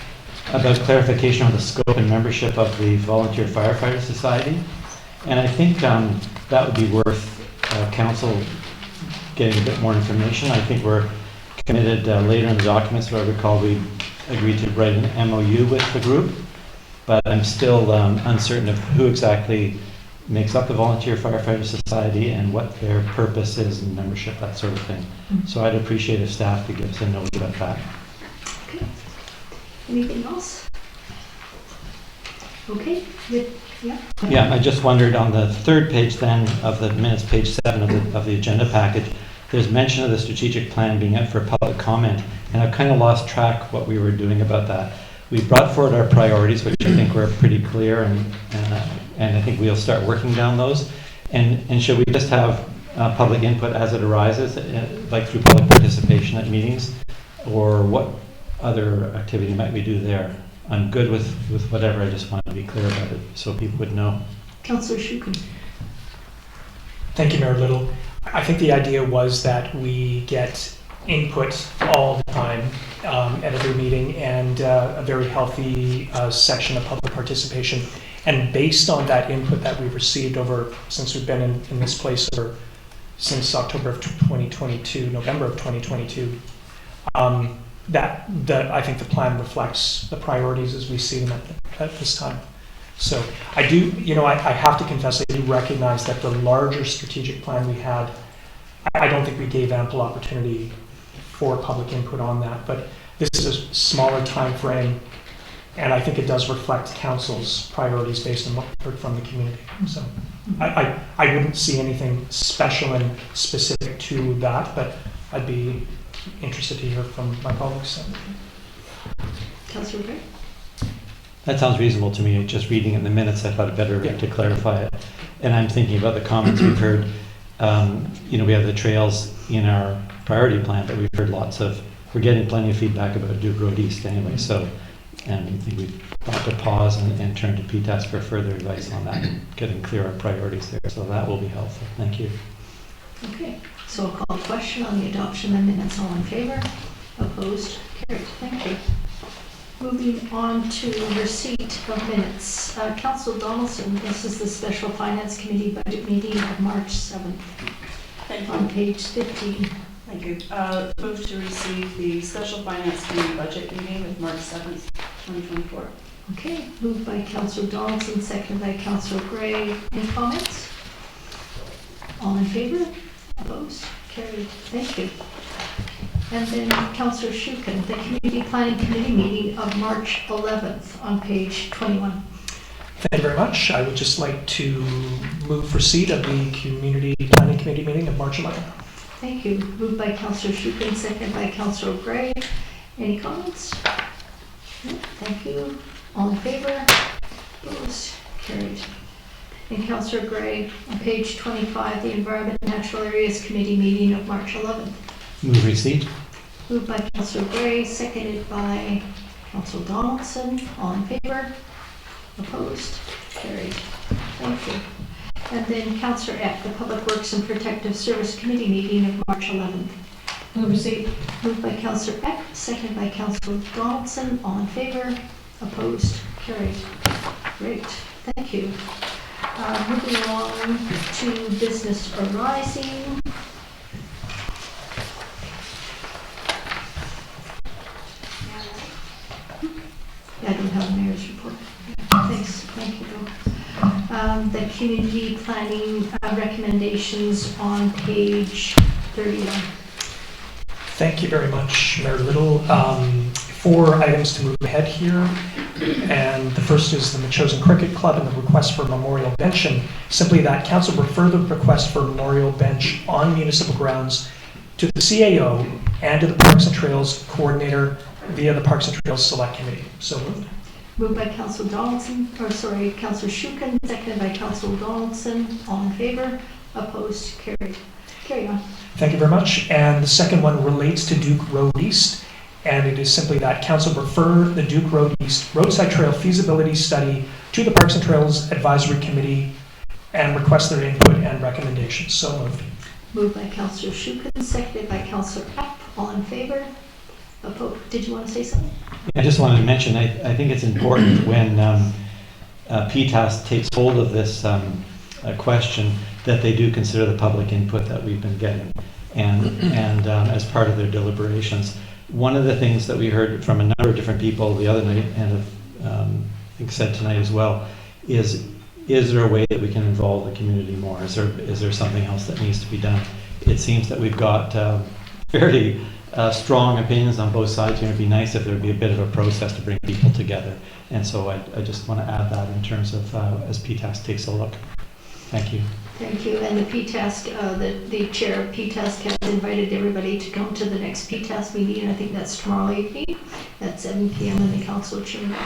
about clarification on the scope and membership of the Volunteer Firefighter Society. And I think that would be worth council getting a bit more information. I think we're committed later in the documents, where I recall we agreed to write an MOU with the group, but I'm still uncertain of who exactly makes up the Volunteer Firefighter Society and what their purpose is and membership, that sort of thing. So I'd appreciate if staff could give us a note about that. Okay. Anything else? Okay. Yeah. Yeah, I just wondered, on the third page then of the minutes, page 7 of the agenda package, there's mention of the strategic plan being up for public comment, and I've kind of lost track what we were doing about that. We brought forward our priorities, which I think were pretty clear, and I think we'll start working down those. And should we just have public input as it arises, like through public participation at meetings, or what other activity might we do there? I'm good with whatever. I just wanted to be clear about it so people would know. Councillor Shukin. Thank you, Mayor Little. I think the idea was that we get input all the time at every meeting, and a very healthy section of public participation. And based on that input that we've received since we've been in this place since October of 2022, November of 2022, I think the plan reflects the priorities as we see them at this time. So I do, I have to confess, I do recognize that the larger strategic plan we had, I don't think we gave ample opportunity for public input on that, but this is a smaller time frame, and I think it does reflect council's priorities based on what we heard from the community. So I wouldn't see anything special and specific to that, but I'd be interested to hear from my colleagues. Councillor Gray? That sounds reasonable to me. Just reading it in the minutes, I thought it better to clarify it. And I'm thinking about the comments we've heard. We have the trails in our priority plan, but we've heard we're getting plenty of feedback about Duke Road East anyway. So, and I think we've got to pause and turn to PTAS for further advice on that and getting clearer priorities there. So that will be helpful. Thank you. Okay, so I'll call the question on the adoption of the minutes. All in favor? Opposed? Carried. Thank you. Moving on to receipt of minutes. Councillor Donaldson, this is the Special Finance Committee budget meeting of March 7th. Thank you. On page 15. Thank you. Move to receive the Special Finance Committee budget meeting of March 7th, 2024. Okay, moved by Councillor Donaldson, seconded by Councillor Gray. Any comments? All in favor? Opposed? Carried. Thank you. And then Councillor Shukin, the Community Planning Committee meeting of March 11th on page 21. Thank you very much. I would just like to move receipt of the Community Planning Committee meeting of March 11th. Thank you. Moved by Councillor Shukin, seconded by Councillor Gray. Any comments? No? Thank you. All in favor? Opposed? Carried. And Councillor Gray, on page 25, the Environment and Natural Areas Committee meeting of March 11th. Move receipt. Moved by Councillor Gray, seconded by Councillor Donaldson. All in favor? Opposed? Carried. Thank you. And then Councillor Eck, the Public Works and Protective Service Committee meeting of March 11th. Move receipt. Moved by Councillor Eck, seconded by Councillor Donaldson. All in favor? Opposed? Carried. Great. Thank you. Moving along to business arising. I don't have a mayor's report. Thanks. Thank you, Bill. The community planning recommendations on page 31. Thank you very much, Mayor Little. 4 items to move ahead here. And the first is the Metchosin Cricket Club and the request for a memorial bench. And simply that council refer the request for a memorial bench on municipal grounds to the CAO and to the Parks and Trails Coordinator via the Parks and Trails Select Committee. So moved. Moved by Councillor Donaldson, Councillor Shukin, seconded by Councillor Donaldson. All in favor? Opposed? Carried. Carry on. Thank you very much. And the second one relates to Duke Road East. And it is simply that council refer the Duke Road East Roadside Trail Feasibility Study to the Parks and Trails Advisory Committee and request their input and recommendations. So moved. Moved by Councillor Shukin, seconded by Councillor Epp. All in favor? Opposed? Did you want to say something? I just wanted to mention, I think it's important when PTAS takes hold of this question that they do consider the public input that we've been getting and as part of their deliberations. One of the things that we heard from a number of different people the other night and I think said tonight as well is there a way that we can involve the community more? Is there something else that needs to be done? It seems that we've got fairly strong opinions on both sides here. It'd be nice if there would be a bit of a process to bring people together. And so I just want to add that in terms of as PTAS takes a look. Thank you. Thank you. And the PTAS, the chair of PTAS has invited everybody to come to the next PTAS meeting. I think that's tomorrow evening at 7 p.m. in the council chambers.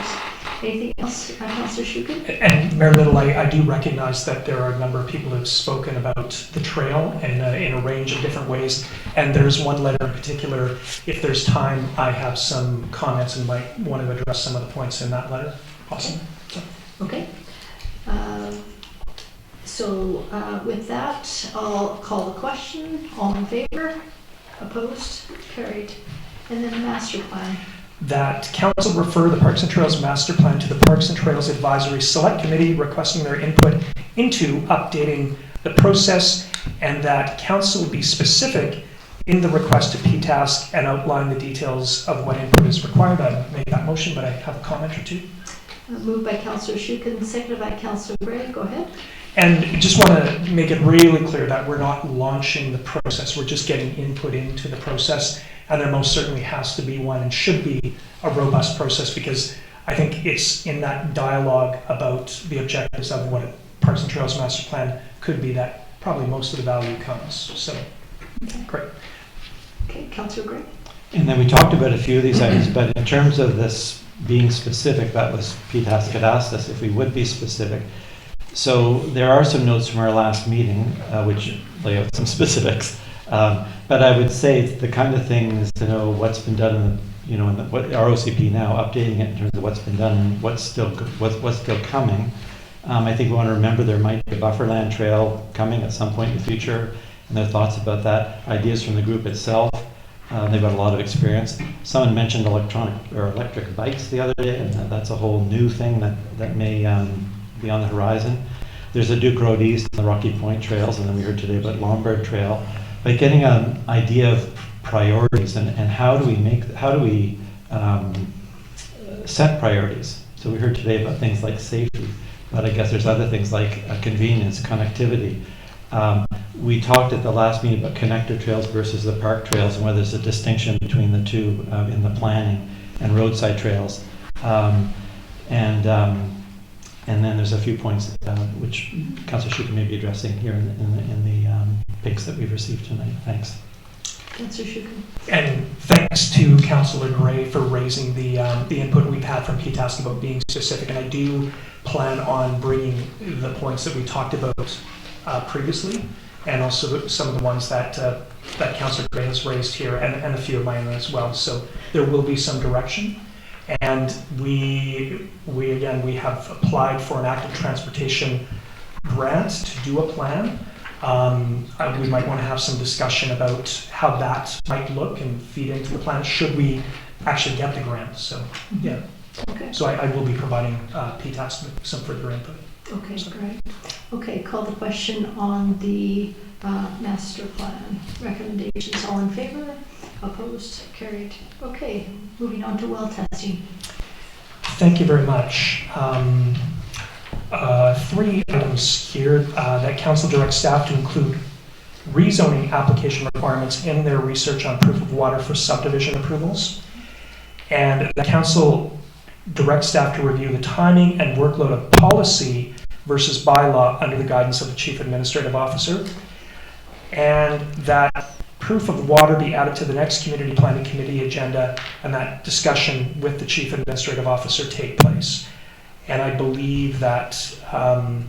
Anything else, Councillor Shukin? And Mayor Little, I do recognize that there are a number of people who have spoken about the trail in a range of different ways. And there's one letter in particular, if there's time, I have some comments and might want to address some of the points in that letter. Awesome. Okay. So with that, I'll call the question. All in favor? Opposed? Carried. And then the master plan. That council refer the Parks and Trails Master Plan to the Parks and Trails Advisory Select Committee requesting their input into updating the process, and that council be specific in the request to PTAS and outline the details of what input is required. I make that motion, but I have a comment or two. Moved by Councillor Shukin, seconded by Councillor Gray. Go ahead. And just want to make it really clear that we're not launching the process. We're just getting input into the process. And there most certainly has to be one and should be a robust process, because I think it's in that dialogue about the objectives of what Parks and Trails Master Plan could be that probably most of the value comes. So, great. Okay, Councillor Gray. And then we talked about a few of these items, but in terms of this being specific, that was Pete Haskett asked us if we would be specific. So there are some notes from our last meeting, which lay out some specifics. But I would say it's the kind of thing is to know what's been done in the, you know, in the, what our OCP now, updating it in terms of what's been done and what's still coming. I think we want to remember there might be a bufferland trail coming at some point in the future, and their thoughts about that, ideas from the group itself. They've got a lot of experience. Someone mentioned electric bikes the other day, and that's a whole new thing that may be on the horizon. There's the Duke Road East and the Rocky Point trails, and then we heard today about Lombard Trail. But getting an idea of priorities and how do we set priorities. So we heard today about things like safety, but I guess there's other things like convenience, connectivity. We talked at the last meeting about connector trails versus the park trails and whether there's a distinction between the two in the planning, and roadside trails. And then there's a few points which Councillor Shuka may be addressing here in the picks that we've received tonight. Thanks. Councillor Shuka. And thanks to Councillor Gray for raising the input we've had from PTASC about being specific. And I do plan on bringing the points that we talked about previously, and also some of the ones that Councillor Gray has raised here, and a few of mine as well. So there will be some direction. And we have applied for an active transportation grant to do a plan. We might want to have some discussion about how that might look and feed into the plan should we actually get the grant. So yeah. Okay. So I will be providing PTAS with some further input. Okay, great. Okay, call the question on the master plan. Recommendations, all in favor? Opposed? Carried. Okay, moving on to well testing. Thank you very much. 3 items here that Council directs staff to include rezoning application requirements in their research on proof of water for subdivision approvals. And the Council directs staff to review the timing and workload of policy versus bylaw under the guidance of the Chief Administrative Officer. And that proof of water be added to the next Community Planning Committee agenda, and that discussion with the Chief Administrative Officer take place. And I believe that, and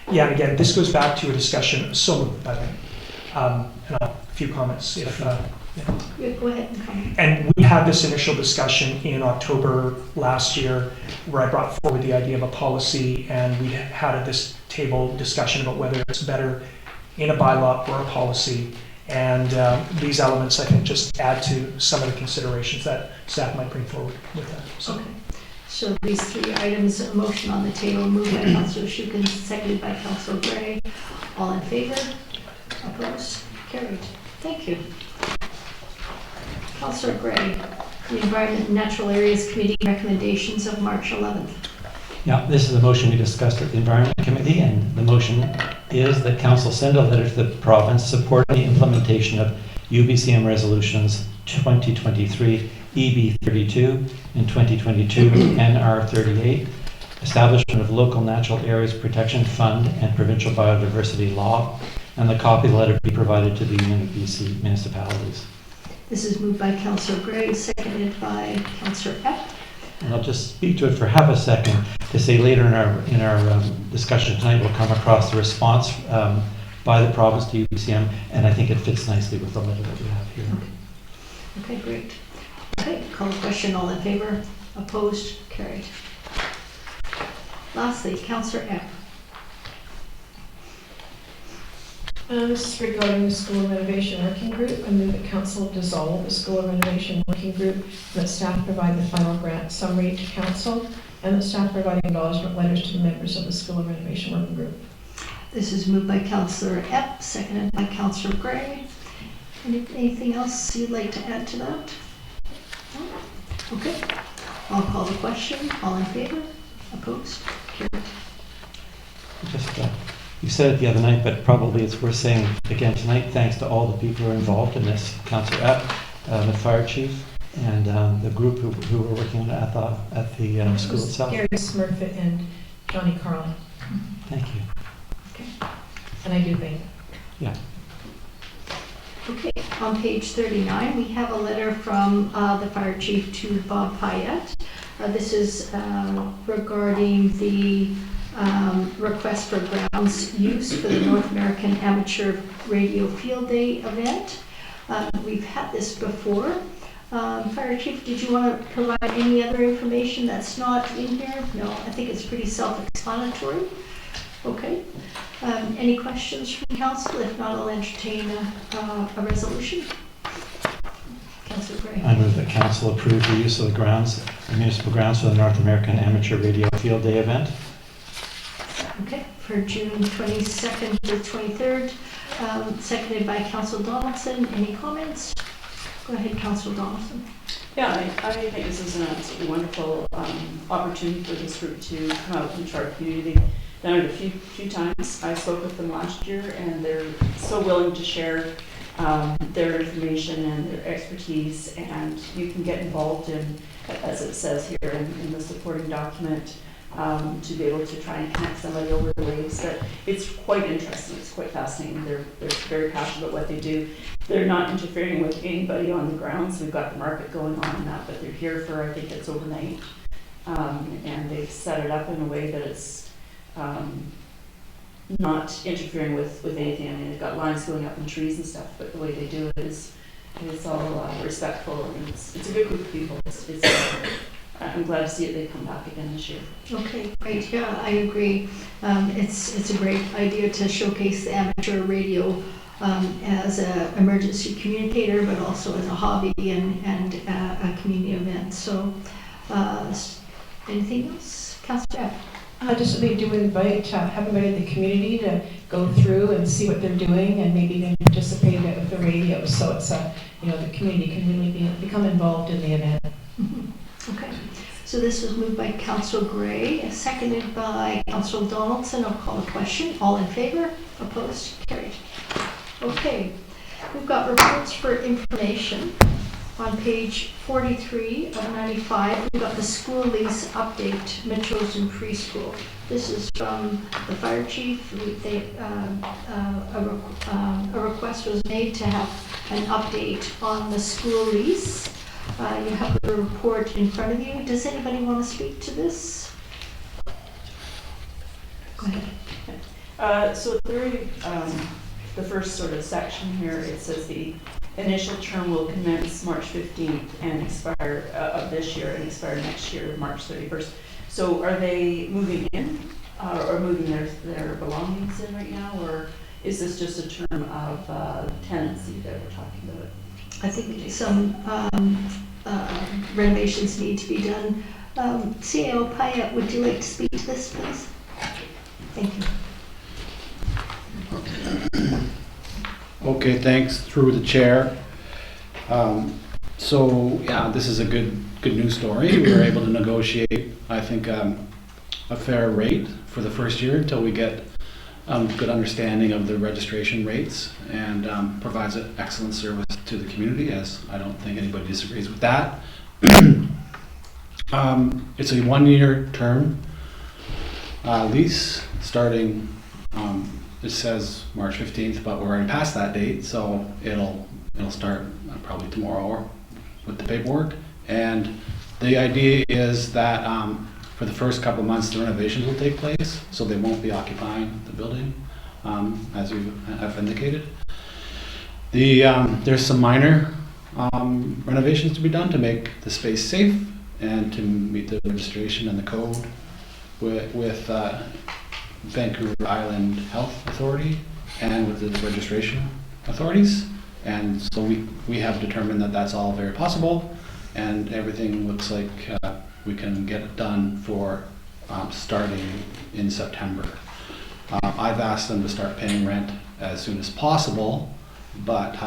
again, this goes back to a discussion, so by the way, and a few comments if, Go ahead and comment. And we had this initial discussion in October last year where I brought forward the idea of a policy, and we had at this table discussion about whether it's better in a bylaw or a policy. And these elements, I think, just add to some of the considerations that staff might bring forward with that. So. Okay. So these 3 items, a motion on the table, moved by Councillor Shukin, seconded by Councillor Gray. All in favor? Opposed? Carried. Thank you. Councillor Gray, the Environment and Natural Areas Committee recommendations of March 11th. Yeah, this is the motion we discussed at the Environment Committee, and the motion is that Council send a letter to the province supporting the implementation of UBCM resolutions 2023 EB 32 and 2022 NR 38, establishment of local natural areas protection fund and provincial biodiversity law, and the copy of the letter be provided to the Union of BC municipalities. This is moved by Councillor Gray, seconded by Councillor Epp. And I'll just speak to it for half a second to say later in our discussion tonight we'll come across the response by the province to UBCM, and I think it fits nicely with the letter that we have here. Okay, great. Okay, call the question. All in favor? Opposed? Carried. Lastly, Councillor Epp. This is regarding the School Renovation Working Group. I move that Council dissolve the School Renovation Working Group, and that staff provide the final grant summary to Council, and that staff provide acknowledgement letters to the members of the School Renovation Working Group. This is moved by Councillor Epp, seconded by Councillor Gray. Anything else you'd like to add to that? No? Okay. I'll call the question. All in favor? Opposed? Carried. Just, you said it the other night, but probably it's worth saying again tonight, thanks to all the people who are involved in this, Councillor Epp, the Fire Chief, and the group who were working on it at the school itself. Gary Smurfett and Johnny Carlin. Thank you. And I do think. Yeah. Okay, on page 39, we have a letter from the fire chief to Bob Payette. This is regarding the request for grounds use for the North American Amateur Radio Field Day event. We've had this before. Fire chief, did you want to provide any other information that's not in here? No, I think it's pretty self-explanatory. Okay. Any questions from council? If not, I'll entertain a resolution. Councillor Gray. I move that council approve the use of the grounds, the municipal grounds for the North American Amateur Radio Field Day event. Okay, for June 22nd to 23rd, seconded by Councillor Donaldson. Any comments? Go ahead, Councillor Donaldson. Yeah, I think this is an absolutely wonderful opportunity for this group to come out into our community. Done it a few times. I spoke with them last year, and they're so willing to share their information and their expertise, and you can get involved in, as it says here in the supporting document, to be able to try and connect somebody over the waves. But it's quite interesting. It's quite fascinating. They're very passionate about what they do. They're not interfering with anybody on the grounds. We've got the market going on and that, but they're here for, I think it's overnight, and they've set it up in a way that it's not interfering with anything. I mean, they've got lines going up in trees and stuff, but the way they do it is all respectful, and it's a good group of people. I'm glad to see it. They come back again this year. Okay, great. Yeah, I agree. It's a great idea to showcase the amateur radio as an emergency communicator, but also as a hobby and a community event. So, anything else, Councillor? Just they do invite, have invited the community to go through and see what they're doing, and maybe even participate with the radio. So it's the community can really become involved in the event. Mm-hmm. Okay. So this was moved by Councillor Gray, seconded by Councillor Donaldson. I'll call the question. All in favor? Opposed? Carried. Okay. We've got reports for information. On page 43 of 95, we've got the school lease update, Metchosin Preschool. This is from the fire chief. A request was made to have an update on the school lease. You have the report in front of you. Does anybody want to speak to this? Go ahead. So the first sort of section here, it says the initial term will commence March 15th and expire of this year and expire next year, March 31st. So are they moving in or moving their belongings in right now, or is this just a term of tenancy that we're talking about? I think some renovations need to be done. CAO Payette, would you like to speak to this, please? Thank you. Okay, thanks. Through the chair. So yeah, this is a good news story. We were able to negotiate, I think, a fair rate for the first year until we get good understanding of the registration rates, and provides an excellent service to the community, as I don't think anybody disagrees with that. It's a 1-year term lease starting. It says March 15th, but we're already past that date, so it'll start probably tomorrow with the paperwork. And the idea is that for the first couple of months, the renovations will take place, so they won't be occupying the building, as we have indicated. There's some minor renovations to be done to make the space safe and to meet the registration and the code with Vancouver Island Health Authority and with the registration authorities. And so we have determined that that's all very possible, and everything looks like we can get it done for starting in September. I've asked them to start paying rent as soon as possible, but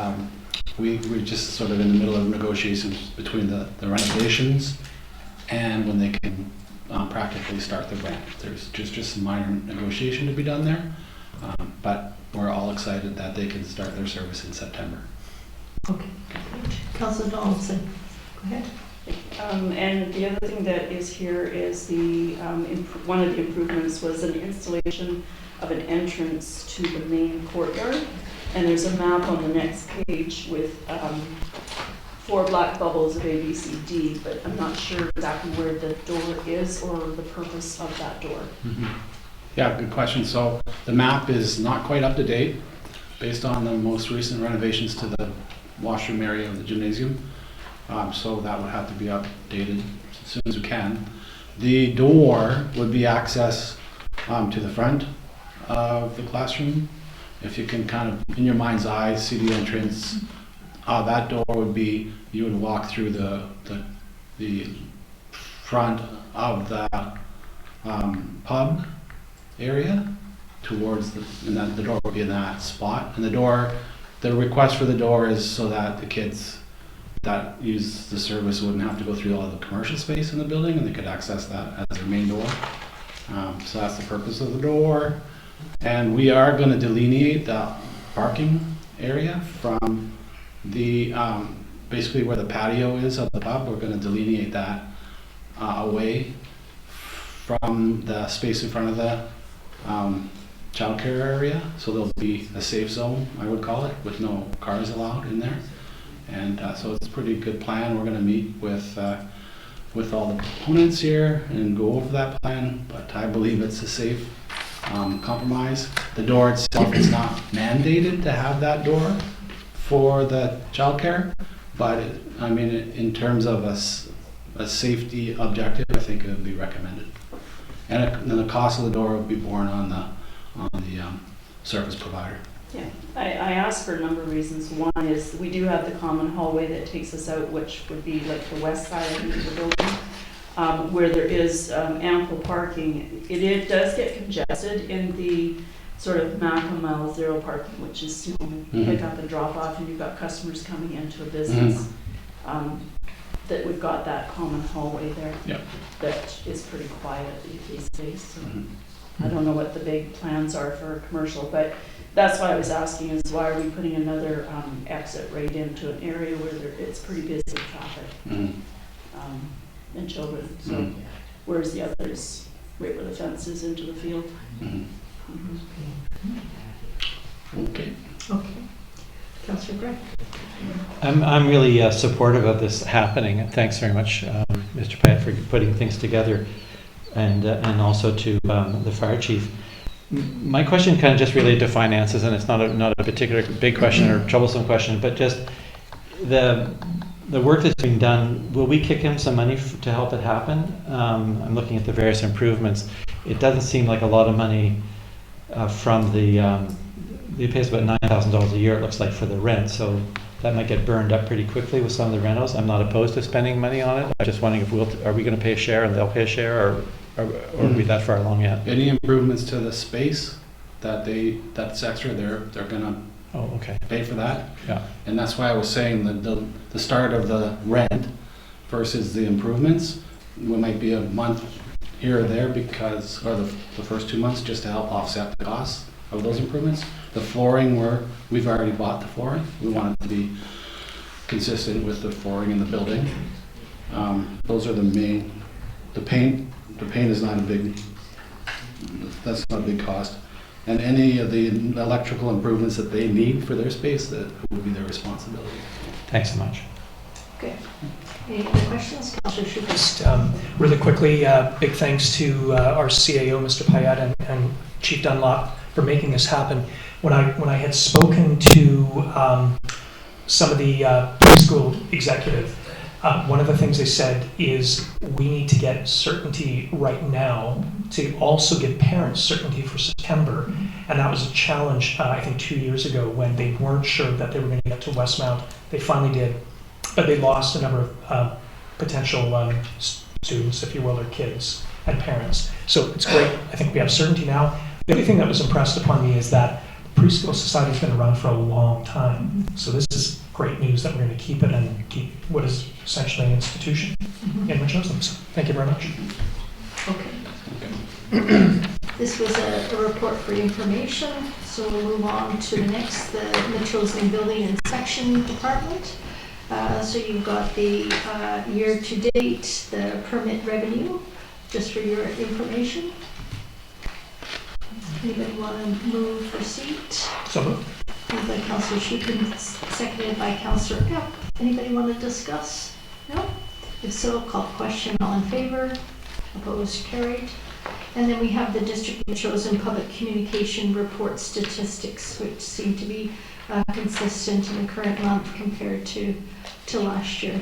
we're just sort of in the middle of negotiations between the renovations and when they can practically start the rent. There's just some minor negotiation to be done there, but we're all excited that they can start their service in September. Okay, good. Councillor Donaldson, go ahead. And the other thing that is here is the, one of the improvements was an installation of an entrance to the main courtyard. And there's a map on the next page with 4 black bubbles of A, B, C, D, but I'm not sure exactly where the door is or the purpose of that door. Yeah, good question. So the map is not quite up to date based on the most recent renovations to the washroom area of the gymnasium. So that would have to be updated as soon as we can. The door would be access to the front of the classroom. If you can kind of, in your mind's eye, see the entrance, that door would be, you would walk through the front of the pub area towards and that the door would be in that spot. And the request for the door is so that the kids that use the service wouldn't have to go through all the commercial space in the building, and they could access that as their main door. So that's the purpose of the door. And we are going to delineate the parking area from the basically where the patio is of the pub. We're going to delineate that away from the space in front of the childcare area. So there'll be a safe zone, I would call it, with no cars allowed in there. And so it's a pretty good plan. We're going to meet with all the components here and go over that plan, but I believe it's a safe compromise. The door itself is not mandated to have that door for the childcare, but I mean, in terms of a safety objective, I think it would be recommended. And then the cost of the door would be borne on the service provider. Yeah, I asked for a number of reasons. One is we do have the common hallway that takes us out, which would be like the west side of the building, where there is ample parking. It does get congested in the sort of mile zero parking, which is pick up and drop off, and you've got customers coming into a business. That we've got that common hallway there that is pretty quiet these days. So I don't know what the big plans are for commercial, but that's why I was asking is why are we putting another exit right into an area where it's pretty busy with traffic and children. So whereas the others right where the fence is into the field. Okay. Councillor Gray. I'm really supportive of this happening. Thanks very much, Mr. Pyatt, for putting things together, and also to the fire chief. My question kind of just related to finances, and it's not a particular big question or troublesome question, but just the work that's being done. Will we kick in some money to help it happen? I'm looking at the various improvements. It doesn't seem like a lot of money from the. It pays about $9,000 a year, it looks like, for the rent, so that might get burned up pretty quickly with some of the rentals. I'm not opposed to spending money on it. I'm just wondering if are we going to pay a share and they'll pay a share, or are we that far along yet? Any improvements to the space that's extra, they're going to pay for that. Yeah. And that's why I was saying that the start of the rent versus the improvements, we might be a month here or there because, or the first 2 months just to help offset the costs of those improvements. The flooring, we've already bought the flooring. We want it to be consistent with the flooring in the building. Those are the main. The paint is not that's not a big cost. And any of the electrical improvements that they need for their space, that would be their responsibility. Thanks so much. Okay. Any other questions? Councillor Schuster. Just really quickly, big thanks to our CAO, Mr. Pyatt, and Chief Dunlop for making this happen. When I had spoken to some of the preschool executive, one of the things they said is we need to get certainty right now to also give parents certainty for September. And that was a challenge, I think 2 years ago, when they weren't sure that they were going to get to Westmount. They finally did, but they lost a number of potential students, if you will, or kids and parents. So it's great. I think we have certainty now. The other thing that was impressed upon me is that Preschool Society has been around for a long time. So this is great news that we're going to keep it and keep what is essentially an institution in Metchosin. So thank you very much. Okay. This was a report for information, so we'll move on to the next, the Metchosin Building Inspection Department. So you've got the year-to-date, the permit revenue, just for your information. Anybody want to move receipt? So moved. Moved by Councillor Shukin, seconded by Councillor Epp. Anybody want to discuss? No? If so, call the question. All in favor? Opposed? Carried. And then we have the District Metchosin Public Communication Report statistics, which seem to be consistent in the current month compared to last year.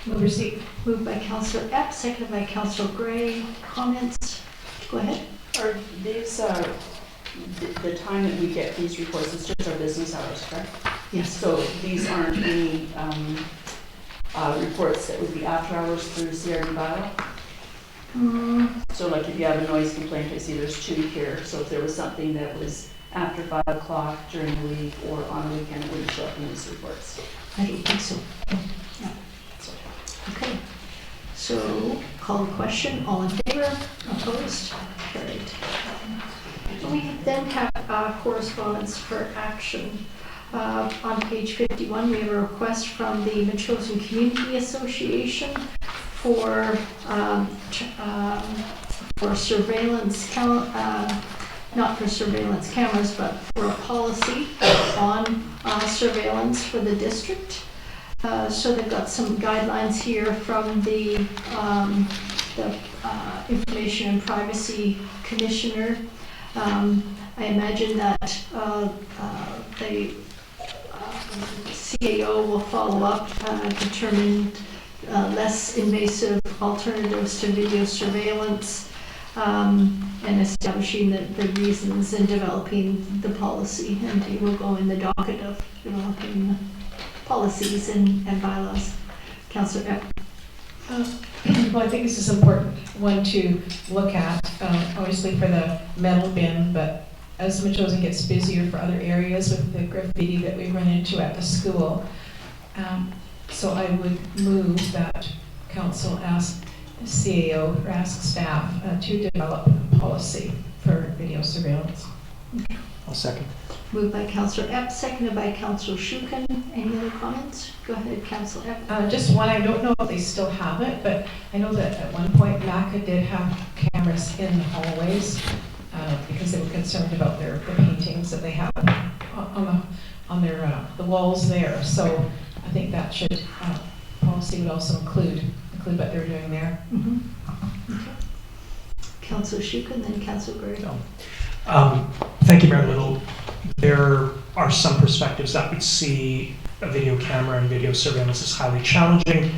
Move receipt. Moved by Councillor Epp, seconded by Councillor Gray. Comments? Go ahead. Are these, the time that we get these reports, it's just our business hours, correct? Yes. So these aren't any reports that would be after hours through CRD bylaw? So like if you have a noise complaint, I see there's 2 here, so if there was something that was after 5 o'clock during the week or on a weekend, it wouldn't show up in these reports? I don't think so. No. Okay. So, call the question. All in favor? Opposed? Carried. We then have correspondence for action. On page 51, we have a request from the Metchosin Community Association for surveillance, not for surveillance cameras, but for a policy on surveillance for the district. So they've got some guidelines here from the Information and Privacy Commissioner. I imagine that the CAO will follow up, determine less invasive alternatives to video surveillance, and establishing the reasons and developing the policy. And it will go in the docket of developing policies and bylaws. Councillor Epp. Well, I think this is an important one to look at, obviously for the metal bin, but as Metchosin gets busier for other areas with the graffiti that we run into at the school. So I would move that council ask CAO or ask staff to develop a policy for video surveillance. I'll second. Moved by Councillor Epp, seconded by Councillor Shukin. Any other comments? Go ahead, Councillor Epp. Just one, I don't know if they still have it, but I know that at one point MACA did have cameras in the hallways because they were concerned about the paintings that they have on their the walls there. So I think that should policy would also include what they're doing there. Mm-hmm. Okay. Councillor Shukin, then Councillor Gray. Thank you, Mayor Little. There are some perspectives that would see a video camera and video surveillance as highly challenging.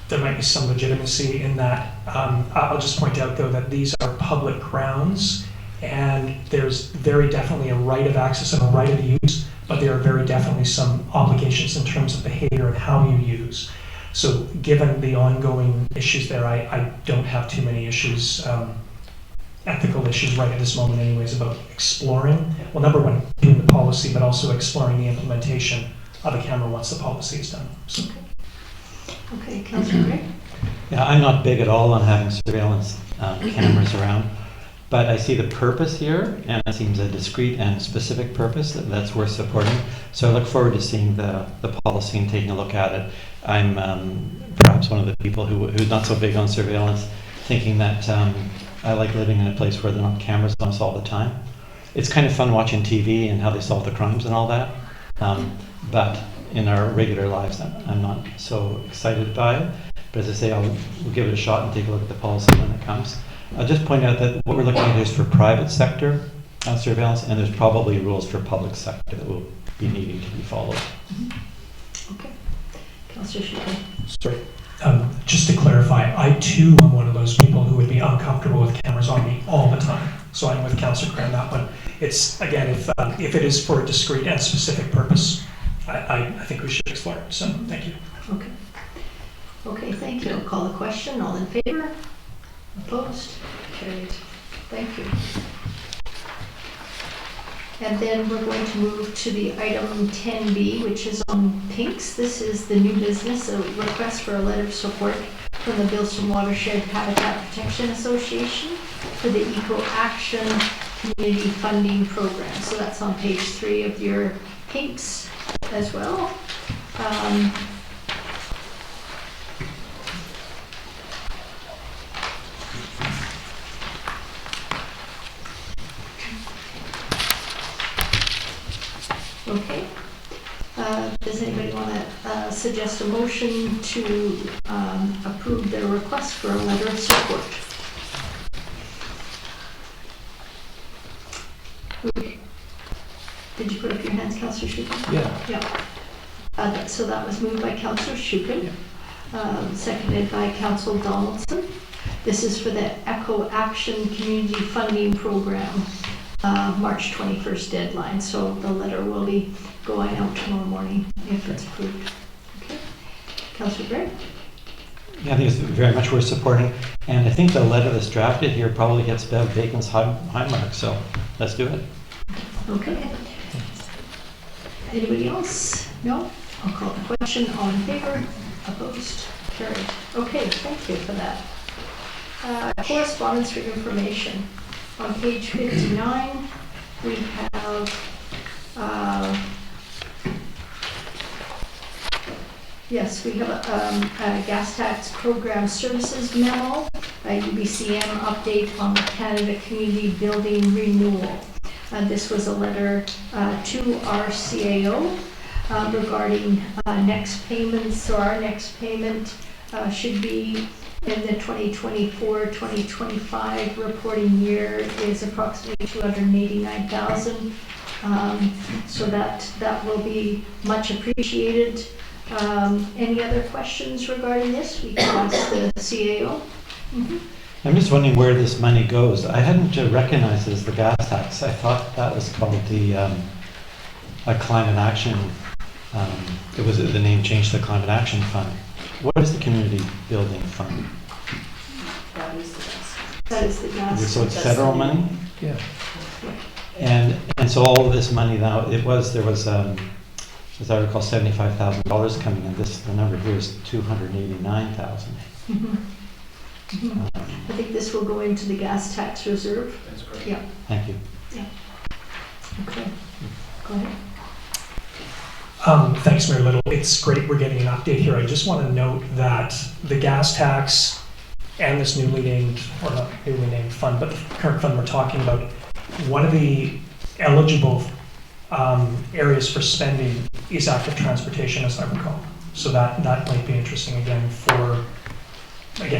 There might be some legitimacy in that. I'll just point out, though, that these are public grounds, and there's very definitely a right of access and a right of use, but there are very definitely some obligations in terms of behavior and how you use. So given the ongoing issues there, I don't have too many issues, ethical issues right at this moment anyways, about exploring, well, number one, doing the policy, but also exploring the implementation of a camera once the policy is done. So. Okay, Councillor Gray. Yeah, I'm not big at all on having surveillance cameras around, but I see the purpose here, and it seems a discrete and specific purpose that's worth supporting. So I look forward to seeing the policy and taking a look at it. I'm perhaps one of the people who's not so big on surveillance, thinking that I like living in a place where there are not cameras on us all the time. It's kind of fun watching TV and how they solve the crimes and all that, but in our regular lives, I'm not so excited by it. But as I say, we'll give it a shot and take a look at the policy when it comes. I'll just point out that what we're looking at is for private sector surveillance, and there's probably rules for public sector that will be needing to be followed. Okay. Councillor Shukin. Sorry. Just to clarify, I too am one of those people who would be uncomfortable with cameras on me all the time. So I'm with Councillor Cran on that one. It's, again, if it is for a discrete and specific purpose, I think we should explore it. So thank you. Okay. Okay, thank you. I'll call the question. All in favor? Opposed? Carried. Thank you. And then we're going to move to the item 10B, which is on pinks. This is the new business, a request for a letter of support from the Bilston Watershed Habitat Protection Association for the Eco Action Community Funding Program. So that's on page 3 of your pinks as well. Okay. Does anybody want to suggest a motion to approve their request for a letter of support? Did you put up your hands, Councillor Shukin? Yeah. So that was moved by Councillor Shukin, seconded by Councillor Donaldson. This is for the Eco Action Community Funding Program, March 21st deadline. So the letter will be going out tomorrow morning if it's approved. Okay. Councillor Gray? Yeah, I think it's very much worth supporting. And I think the letter that's drafted here probably gets Bev Bacon's high mark, so let's do it. Okay. Anybody else? No? I'll call the question. All in favor? Opposed? Carried. Okay, thank you for that. Correspondence for information. On page 59, we have yes, we have a gas tax program services memo, a UBCM update on the Canada Community Building Renewal. This was a letter to our CAO regarding next payments. So our next payment should be in the 2024-2025 reporting year is approximately $289,000. So that will be much appreciated. Any other questions regarding this? We can ask the CAO. Mm-hmm. I'm just wondering where this money goes. I hadn't recognized it as the gas tax. I thought that was called the climate action. It was the name changed to the Climate Action Fund. What is the Community Building Fund? That is the gas. That is the gas. So it's federal money? Yeah. And so all of this money now, there was, as I recall, $75,000 coming in. The number here is $289,000. Mm-hmm. Mm-hmm. I think this will go into the gas tax reserve. That's correct. Yeah. Thank you. Yeah. Okay. Go ahead. Thanks, Mayor Little. It's great we're getting an update here. I just want to note that the gas tax and this newly named, or not newly named fund, but the current fund we're talking about, one of the eligible areas for spending is active transportation, as I recall. So that might be interesting again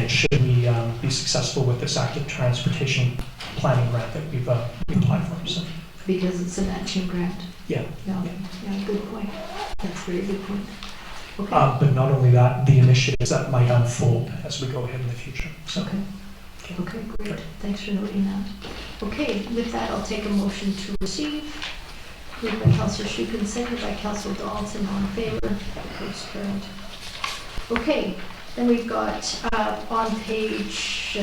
should we be successful with this active transportation planning grant that we've applied for. So. Because it's a matching grant. Yeah. Yeah, good point. That's a very good point. Okay. But not only that, the initiatives that might unfold as we go ahead in the future. So. Okay, great. Thanks for noting that. Okay, with that, I'll take a motion to receive. Moved by Councillor Shukin, seconded by Councillor Donaldson. All in favor? Opposed? Carried. Okay, then we've got on page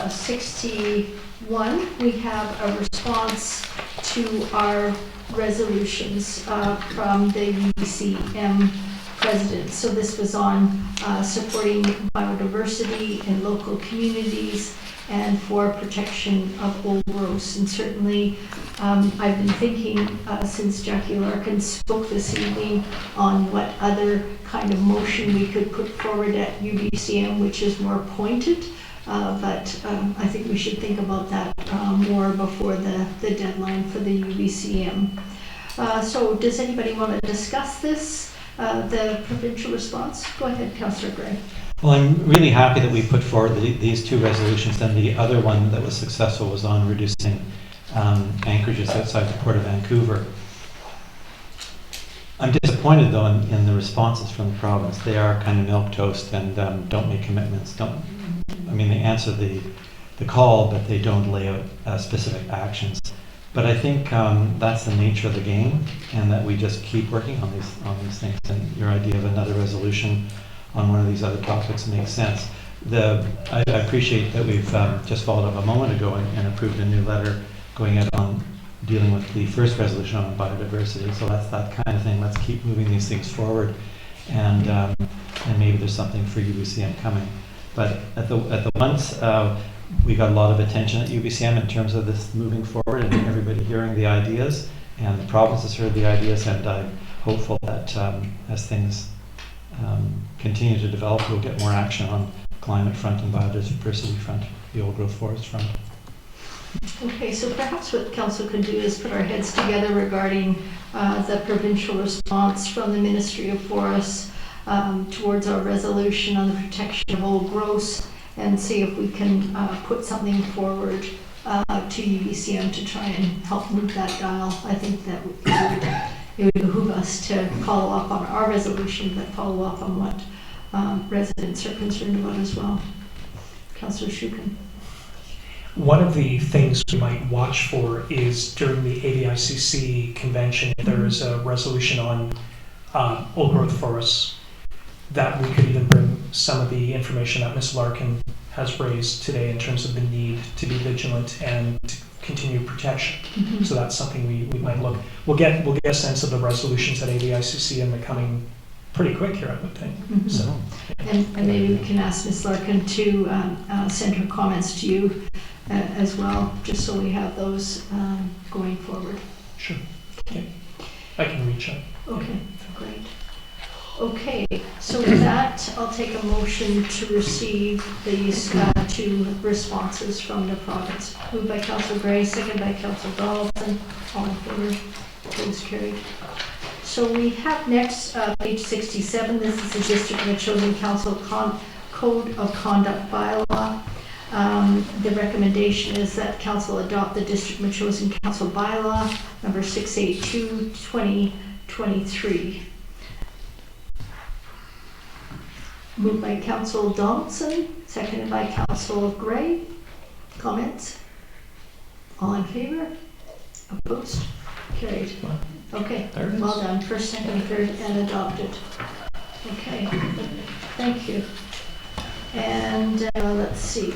61, we have a response to our resolutions from the UBCM president. So this was on supporting biodiversity in local communities and for protection of old growths. And certainly I've been thinking since Jackie Larkin spoke this evening on what other kind of motion we could put forward at UBCM, which is more pointed. But I think we should think about that more before the deadline for the UBCM. So does anybody want to discuss this, the provincial response? Go ahead, Councillor Gray. Well, I'm really happy that we put forward these two resolutions, and the other one that was successful was on reducing anchorages outside the Port of Vancouver. I'm disappointed, though, in the responses from the province. They are kind of milquetoast and don't make commitments. They answer the call, but they don't lay out specific actions. But I think that's the nature of the game, and that we just keep working on these things. And your idea of another resolution on one of these other topics makes sense. I appreciate that we've just followed up a moment ago and approved a new letter going out on dealing with the first resolution on biodiversity. So that's that kind of thing. Let's keep moving these things forward, and maybe there's something for UBCM coming. But at the once, we got a lot of attention at UBCM in terms of this moving forward and everybody hearing the ideas, and the province has heard the ideas, and I'm hopeful that as things continue to develop, we'll get more action on climate front and biodiversity front, the old growth forest front. Okay, so perhaps what council could do is put our heads together regarding the provincial response from the Ministry of Forests towards our resolution on the protection of old growths, and see if we can put something forward to UBCM to try and help move that dial. I think that it would behoove us to follow up on our resolution, but follow up on what residents are concerned about as well. Councillor Shukin. One of the things we might watch for is during the AVICC convention, there is a resolution on old growth forests, that we could even bring some of the information that Ms. Larkin has raised today in terms of the need to be vigilant and to continue protection. Mm-hmm. So that's something we might look. We'll get a sense of the resolutions at AVICC and they're coming pretty quick here, I would think. Mm-hmm. So, and maybe we can ask Ms. Larkin to send her comments to you as well, just so we have those going forward. Sure. Okay. I can reach out. Okay, great. Okay, so with that, I'll take a motion to receive these two responses from the province. Moved by Councillor Gray, second by Councillor Donaldson. All in favor? Opposed? Carried. So we have next page 67. This is the District Metchosin Council Code of Conduct bylaw. The recommendation is that Council adopt the District Metchosin Council bylaw number 682/2023. Moved by Councillor Donaldson, seconded by Councillor Gray. Comments? All in favor? Opposed? Carried. Okay, well done. First, second, third, and adopted. Okay, thank you. And let's see.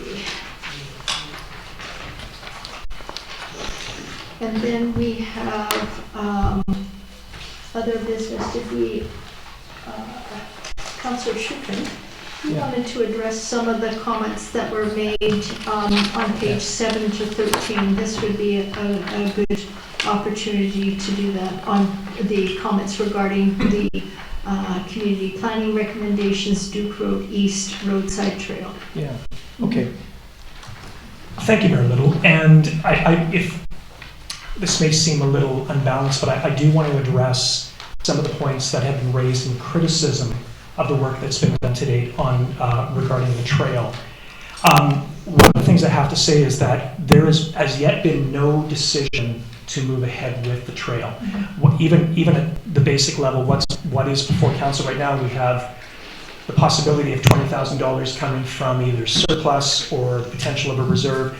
And then we have other business. Did we, Councillor Shukin, you wanted to address some of the comments that were made on page 7 to 13. This would be a good opportunity to do that on the comments regarding the community planning recommendations, Duke Road East Roadside Trail. Yeah, okay. Thank you, Mayor Little. And if this may seem a little unbalanced, but I do want to address some of the points that have been raised in criticism of the work that's been done to date on regarding the trail. One of the things I have to say is that there has as yet been no decision to move ahead with the trail. Mm-hmm. Even at the basic level, what is before council right now, we have the possibility of $20,000 coming from either surplus or the potential of a reserve,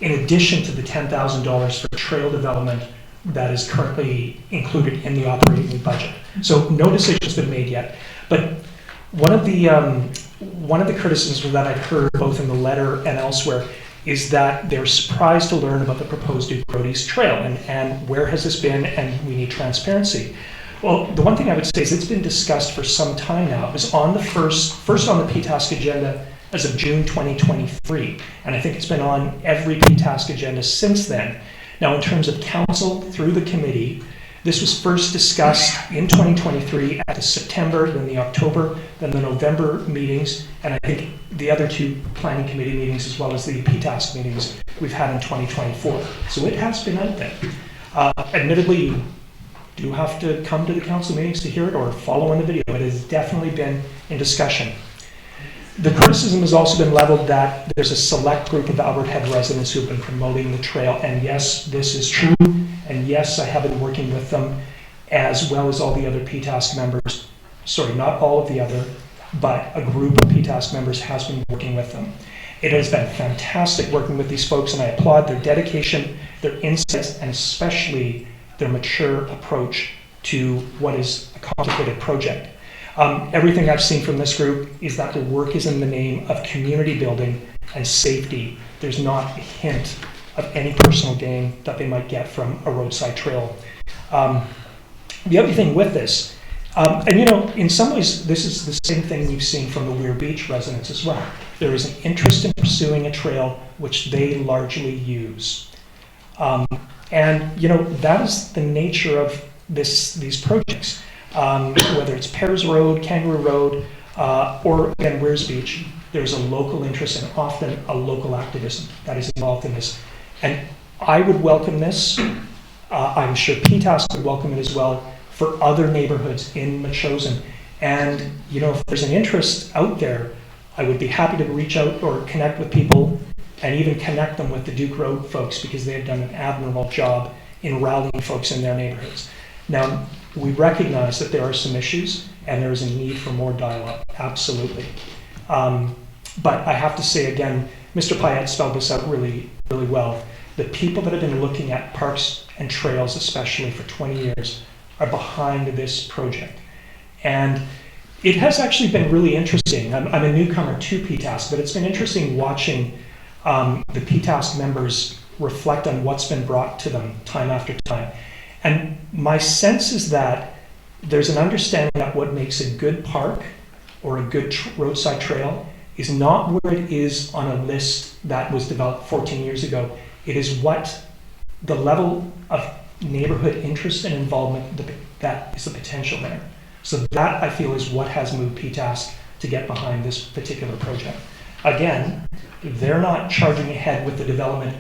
in addition to the $10,000 for trail development that is currently included in the operating budget. So no decision's been made yet. But one of the criticisms that I've heard both in the letter and elsewhere is that they're surprised to learn about the proposed Duke Road East Trail and where has this been, and we need transparency. Well, the one thing I would say is it's been discussed for some time now. It was on the first on the PTASC agenda as of June 2023, and I think it's been on every PTASC agenda since then. Now, in terms of council through the committee, this was first discussed in 2023 at the September, then the October, then the November meetings, and I think the other two planning committee meetings as well as the PTASC meetings we've had in 2024. So it has been out there. Admittedly, you do have to come to the council meetings to hear it or follow on the video, but it has definitely been in discussion. The criticism has also been leveled that there's a select group of Albert Head residents who've been promoting the trail, and yes, this is true, and yes, I have been working with them as well as all the other PTASC members. Sorry, not all of the other, but a group of PTASC members has been working with them. It has been fantastic working with these folks, and I applaud their dedication, their insights, and especially their mature approach to what is a complicated project. Everything I've seen from this group is that the work is in the name of community building and safety. There's not a hint of any personal gain that they might get from a roadside trail. The other thing with this, and you know, in some ways, this is the same thing we've seen from the Weir Beach residents as well. There is an interest in pursuing a trail which they largely use. And you know, that is the nature of these projects. Whether it's Pears Road, Kangaroo Road, or again, Weirs Beach, there's a local interest and often a local activism that is involved in this. And I would welcome this. I'm sure PTAS would welcome it as well for other neighborhoods in Metchosin. And, if there's an interest out there, I would be happy to reach out or connect with people and even connect them with the Duke Road folks, because they have done an admirable job in rallying folks in their neighborhoods. Now, we recognize that there are some issues and there is a need for more dialogue, absolutely. But I have to say again, Mr. Payette spelled this out really, really well. The people that have been looking at parks and trails, especially for 20 years, are behind this project. And it has actually been really interesting. I'm a newcomer to PTAS, but it's been interesting watching the PTAS members reflect on what's been brought to them time after time. And my sense is that there's an understanding that what makes a good park or a good roadside trail is not where it is on a list that was developed 14 years ago. It is what the level of neighborhood interest and involvement that is the potential there. So that, I feel, is what has moved PTAS to get behind this particular project. Again, they're not charging ahead with the development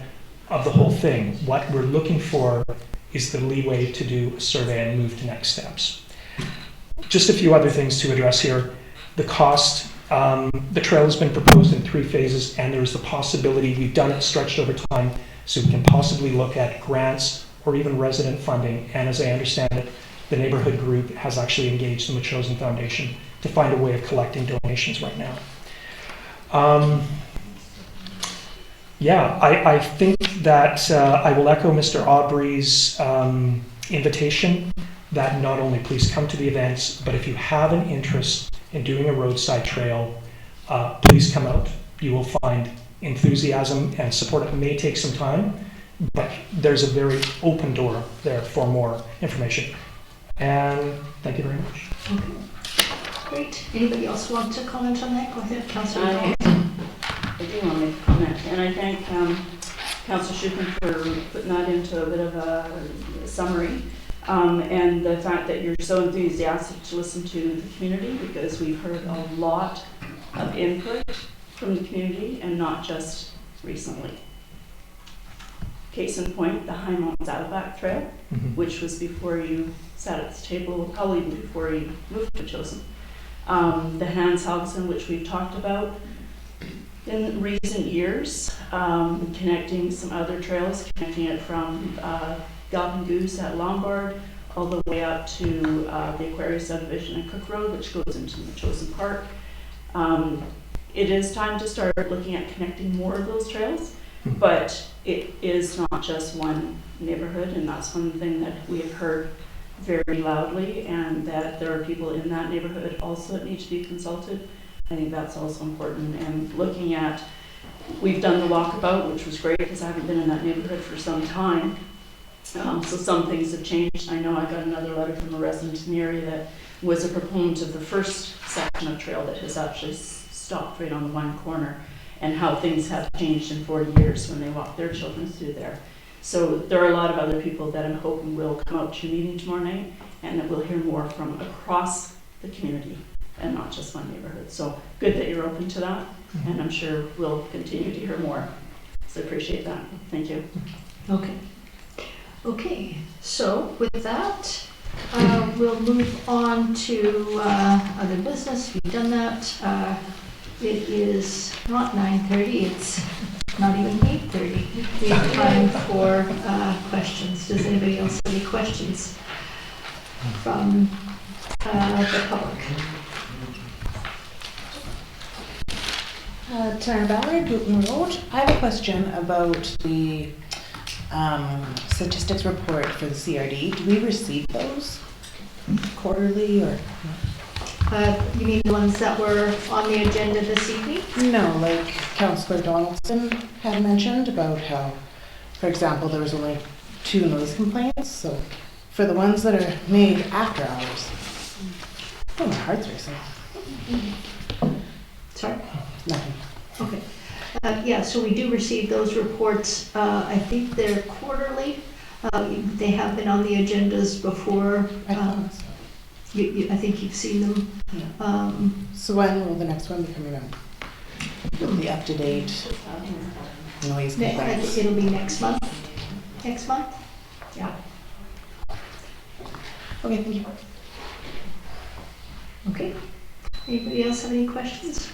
of the whole thing. What we're looking for is the leeway to do a survey and move to next steps. Just a few other things to address here. The cost, the trail has been proposed in 3 phases, and there's the possibility, we've done it stretched over time, so we can possibly look at grants or even resident funding. And as I understand it, the neighborhood group has actually engaged the Metchosin Foundation to find a way of collecting donations right now. I think that I will echo Mr. Aubry's invitation that not only please come to the events, but if you have an interest in doing a roadside trail, please come out. You will find enthusiasm and support. It may take some time, but there's a very open door there for more information. And thank you very much. Okay. Great. Anybody else want to comment on that? Go ahead, Councillor. I do want to make a comment, and I thank Councillor Schuppen for putting that into a bit of a summary, and the fact that you're so enthusiastic to listen to the community, because we've heard a lot of input from the community, and not just recently. Case in point, the High Mountain Saddleback Trail, which was before you sat at the table, probably even before you moved to Chosen. The Hans Helgeson, which we've talked about in recent years, connecting some other trails, connecting it from Galpin Goose at Lombard all the way up to the Aquarius subdivision and Cook Road, which goes into the Chosen Park. It is time to start looking at connecting more of those trails, but it is not just one neighborhood, and that's one thing that we have heard very loudly, and that there are people in that neighborhood also that need to be consulted. I think that's also important. And looking at, we've done the walkabout, which was great because I haven't been in that neighborhood for some time. So some things have changed. I know I got another letter from a resident in the area that was a proponent of the first section of trail that has actually stopped right on the one corner, and how things have changed in 40 years when they walk their children through there. So there are a lot of other people that I'm hoping will come out to your meeting tomorrow night, and that we'll hear more from across the community and not just one neighborhood. So good that you're open to that, and I'm sure we'll continue to hear more. So appreciate that. Thank you. Okay. Okay, so with that, we'll move on to other business. We've done that. It is not 9:30, it's not even 8:30. We have time for questions. Does anybody else have any questions from the public? Tara Ballard, Dutton Road. I have a question about the statistics report for the CRD. Do we receive those quarterly or? You mean the ones that were on the agenda this evening? No, like Councillor Donaldson had mentioned about how, for example, there was only 2 noise complaints. So for the ones that are made after hours, oh, my heart's racing. Sorry? Nothing. Okay. Yeah, so we do receive those reports. I think they're quarterly. They have been on the agendas before. I think you've seen them. So when will the next one be coming out? The up-to-date? noise complaints. It'll be next month. Next month? Yeah. Okay, thank you. Okay. Anybody else have any questions?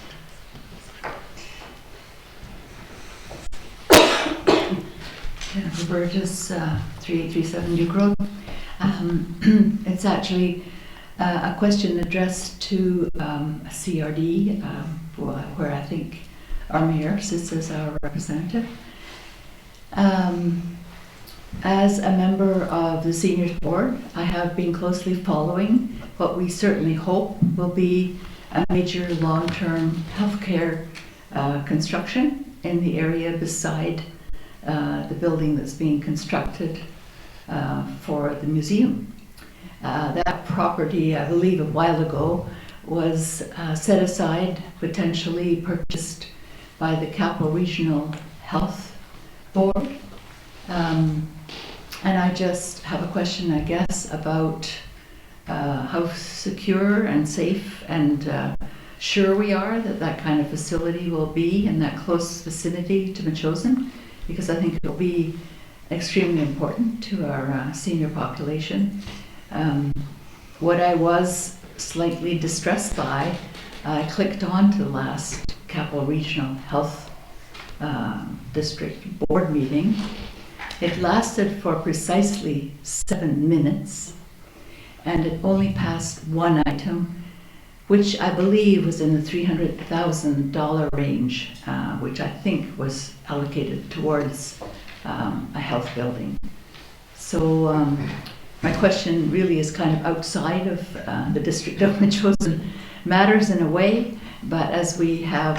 Jennifer Burgess, 3837 Duke Road. It's actually a question addressed to a CRD, where I think our mayor sits as our representative. As a member of the seniors board, I have been closely following what we certainly hope will be a major long-term healthcare construction in the area beside the building that's being constructed for the museum. That property, I believe a while ago, was set aside, potentially purchased by the Capital Regional Health Board. And I just have a question, I guess, about how secure and safe and sure we are that that kind of facility will be in that close vicinity to Metchosin, because I think it will be extremely important to our senior population. What I was slightly distressed by, I clicked on to the last Capital Regional Health District Board meeting. It lasted for precisely 7 minutes, and it only passed one item, which I believe was in the $300,000 range, which I think was allocated towards a health building. So my question really is kind of outside of the District of Metchosin matters in a way, but as we have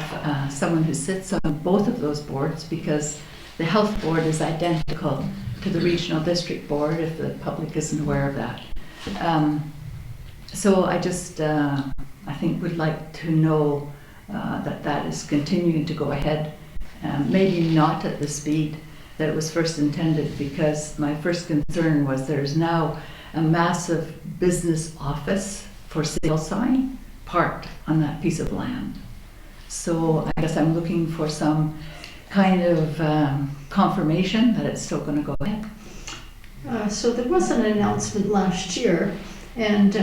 someone who sits on both of those boards, because the health board is identical to the regional district board, if the public isn't aware of that. So I just, I think would like to know that that is continuing to go ahead, maybe not at the speed that it was first intended, because my first concern was there's now a massive business office for sale sign parked on that piece of land. So I guess I'm looking for some kind of confirmation that it's still going to go ahead. So there was an announcement last year, and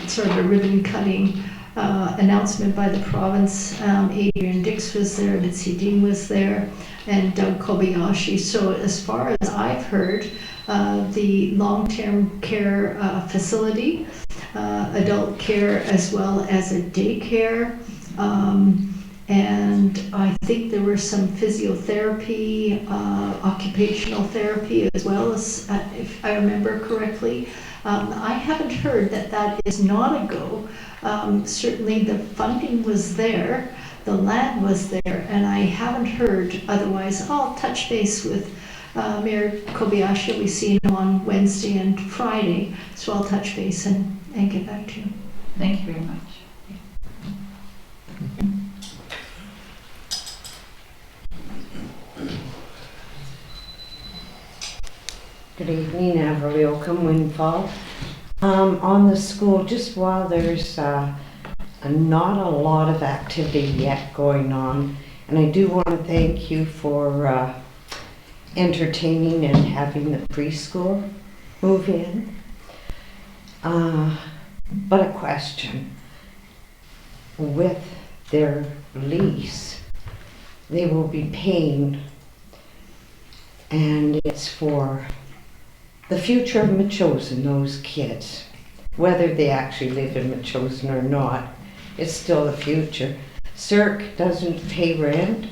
sort of a ribbon cutting announcement by the province. Adrian Dix was there, Mitzi Dean was there, and Doug Kobayashi. So as far as I've heard, the long-term care facility, adult care as well as a daycare, and I think there were some physiotherapy, occupational therapy as well, as if I remember correctly. I haven't heard that that is not a go. Certainly the funding was there, the land was there, and I haven't heard otherwise. I'll touch base with Mayor Kobayashi. We see him on Wednesday and Friday, so I'll touch base and get back to you. Thank you very much. Good evening, Everly Oakham, Windfall. On the school, just while there's not a lot of activity yet going on, and I do want to thank you for entertaining and having the preschool move in. But a question. With their lease, they will be paying, and it's for the future of Metchosin, those kids. Whether they actually live in Metchosin or not, it's still the future. CERC doesn't pay rent.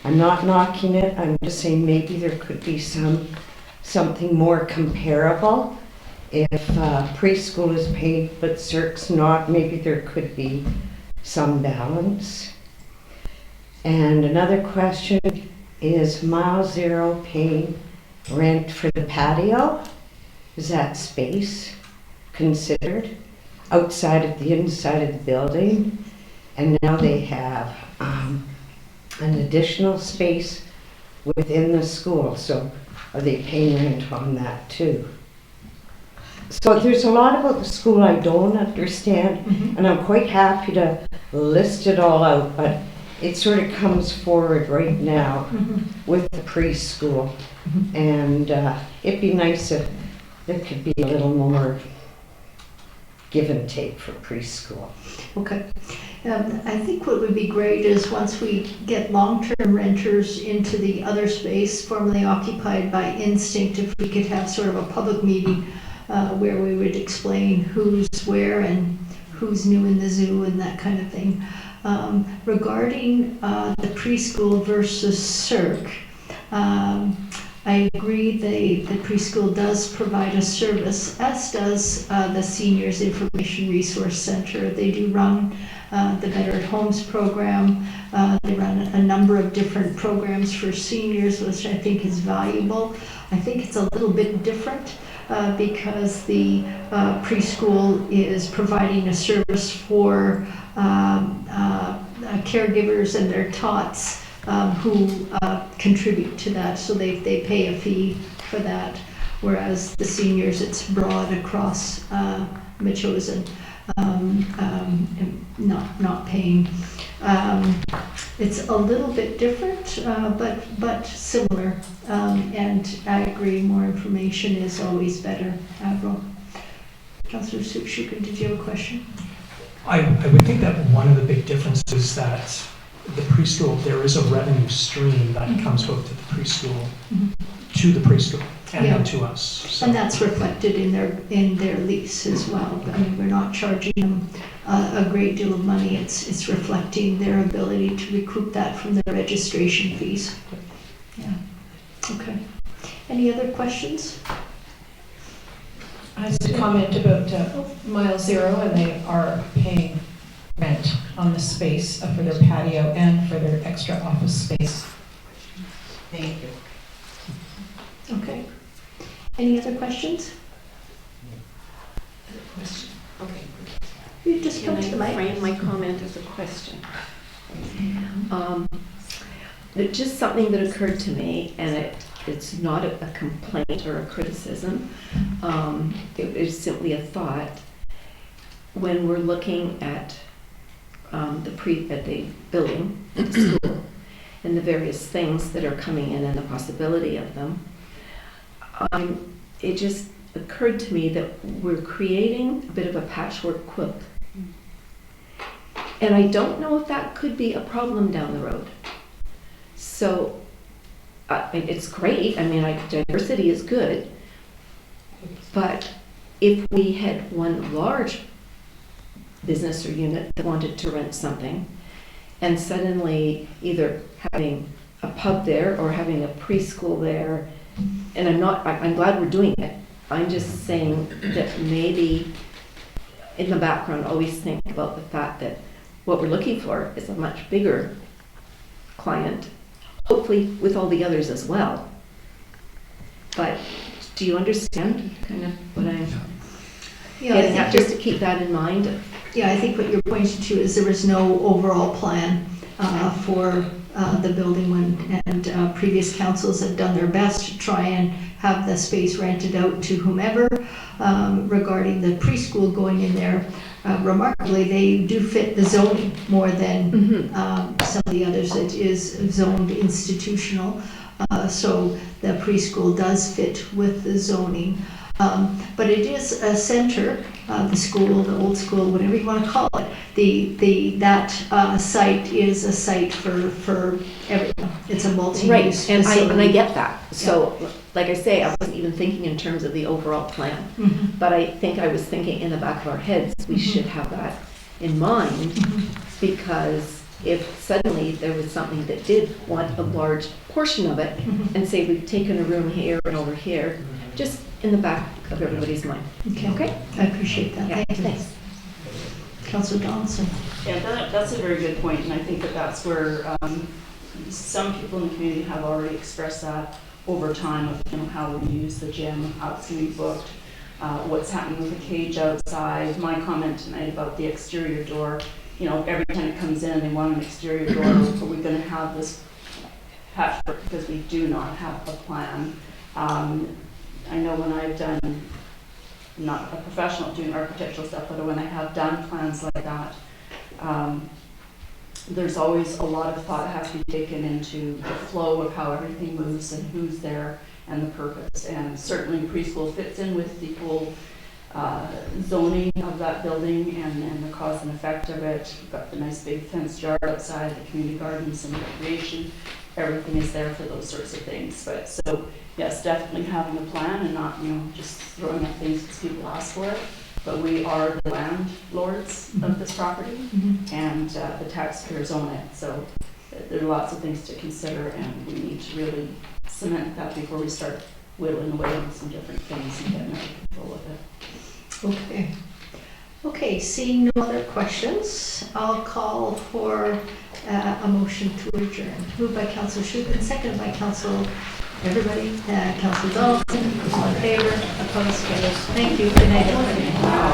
I'm not knocking it, I'm just saying maybe there could be something more comparable. If preschool is paid but CERC's not, maybe there could be some balance. And another question, is Mile Zero paying rent for the patio? Is that space considered outside of the inside of the building? And now they have an additional space within the school, so are they paying rent on that too? So there's a lot about the school I don't understand, and I'm quite happy to list it all out, but it sort of comes forward right now with the preschool. And it'd be nice if there could be a little more give and take for preschool. Okay. I think what would be great is once we get long-term renters into the other space formerly occupied by Instinct, if we could have sort of a public meeting where we would explain who's where and who's new in the zoo and that kind of thing. Regarding the preschool versus CIRC, I agree the preschool does provide a service, as does the Seniors Information Resource Center. They do run the Better at Homes program. They run a number of different programs for seniors, which I think is valuable. I think it's a little bit different because the preschool is providing a service for caregivers and their tots who contribute to that, so they pay a fee for that, whereas the seniors, it's broad across Metchosin, not paying. It's a little bit different, but similar, and I agree, more information is always better. Avril. Councillor Shukin, did you have a question? I would think that one of the big differences is that the preschool, there is a revenue stream that comes both to the preschool, to the preschool, and then to us. So. And that's reflected in their lease as well. I mean, we're not charging them a great deal of money. It's reflecting their ability to recoup that from their registration fees. Yeah. Okay. Any other questions? I just comment about Mile Zero, and they are paying rent on the space for their patio and for their extra office space. Thank you. Okay. Any other questions? Okay. You just come Can to the I mic. frame my comment as a question? Just something that occurred to me, and it's not a complaint or a criticism. It is simply a thought. When we're looking at the building, the school, and the various things that are coming in and the possibility of them, it just occurred to me that we're creating a bit of a patchwork quilt. And I don't know if that could be a problem down the road. So it's great. I mean, diversity is good. But if we had one large business or unit that wanted to rent something, and suddenly either having a pub there or having a preschool there, and I'm glad we're doing it. I'm just saying that maybe in the background always think about the fact that what we're looking for is a much bigger client, hopefully with all the others as well. But do you understand kind of what I'm getting at? Just to keep that in mind. Yeah, I think what you're pointing to is there was no overall plan for the building and previous councils have done their best to try and have the space rented out to whomever. Regarding the preschool going in there, remarkably, they do fit the zoning more than some of the others. It is zoned institutional, so the preschool does fit with the zoning. But it is a center, the school, the old school, whatever you want to call it. That site is a site for everyone. It's a multi-use Right, and facility. I get that. So, like I say, I wasn't even thinking in terms of the overall plan. But I think I was thinking in the back of our heads, we should have that in mind, because if suddenly there was something that did want a large portion of it, and say we've taken a room here and over here, just in the back of everybody's mind. Okay. I appreciate that. Yeah, Thank you. thanks. Councillor Donaldson. Yeah, that's a very good point, and I think that's where some people in the community have already expressed that over time of how we use the gym, how it's going to be booked, what's happening with the cage outside. My comment tonight about the exterior door, every tenant comes in and they want an exterior door, but we're going to have this patchwork because we do not have a plan. I know when I've done, not a professional doing architectural stuff, but when I have done plans like that, there's always a lot of thought has to be taken into the flow of how everything moves and who's there and the purpose. And certainly preschool fits in with the whole zoning of that building and the cause and effect of it. We've got the nice big fenced yard outside, the community gardens and recreation. Everything is there for those sorts of things. But so yes, definitely having a plan and not, just throwing up things because people ask for it. But we are the landlords of this property, and the taxpayers own it. So there are lots of things to consider, and we need to really cement that before we start whittling away on some different things and getting under control of it. Okay. Okay, seeing no other questions, I'll call for a motion to adjourn. Moved by Council Schupp and seconded by Council, everybody, Council Donaldson, all in favor, opposed, carried. Thank you. Good night, everybody.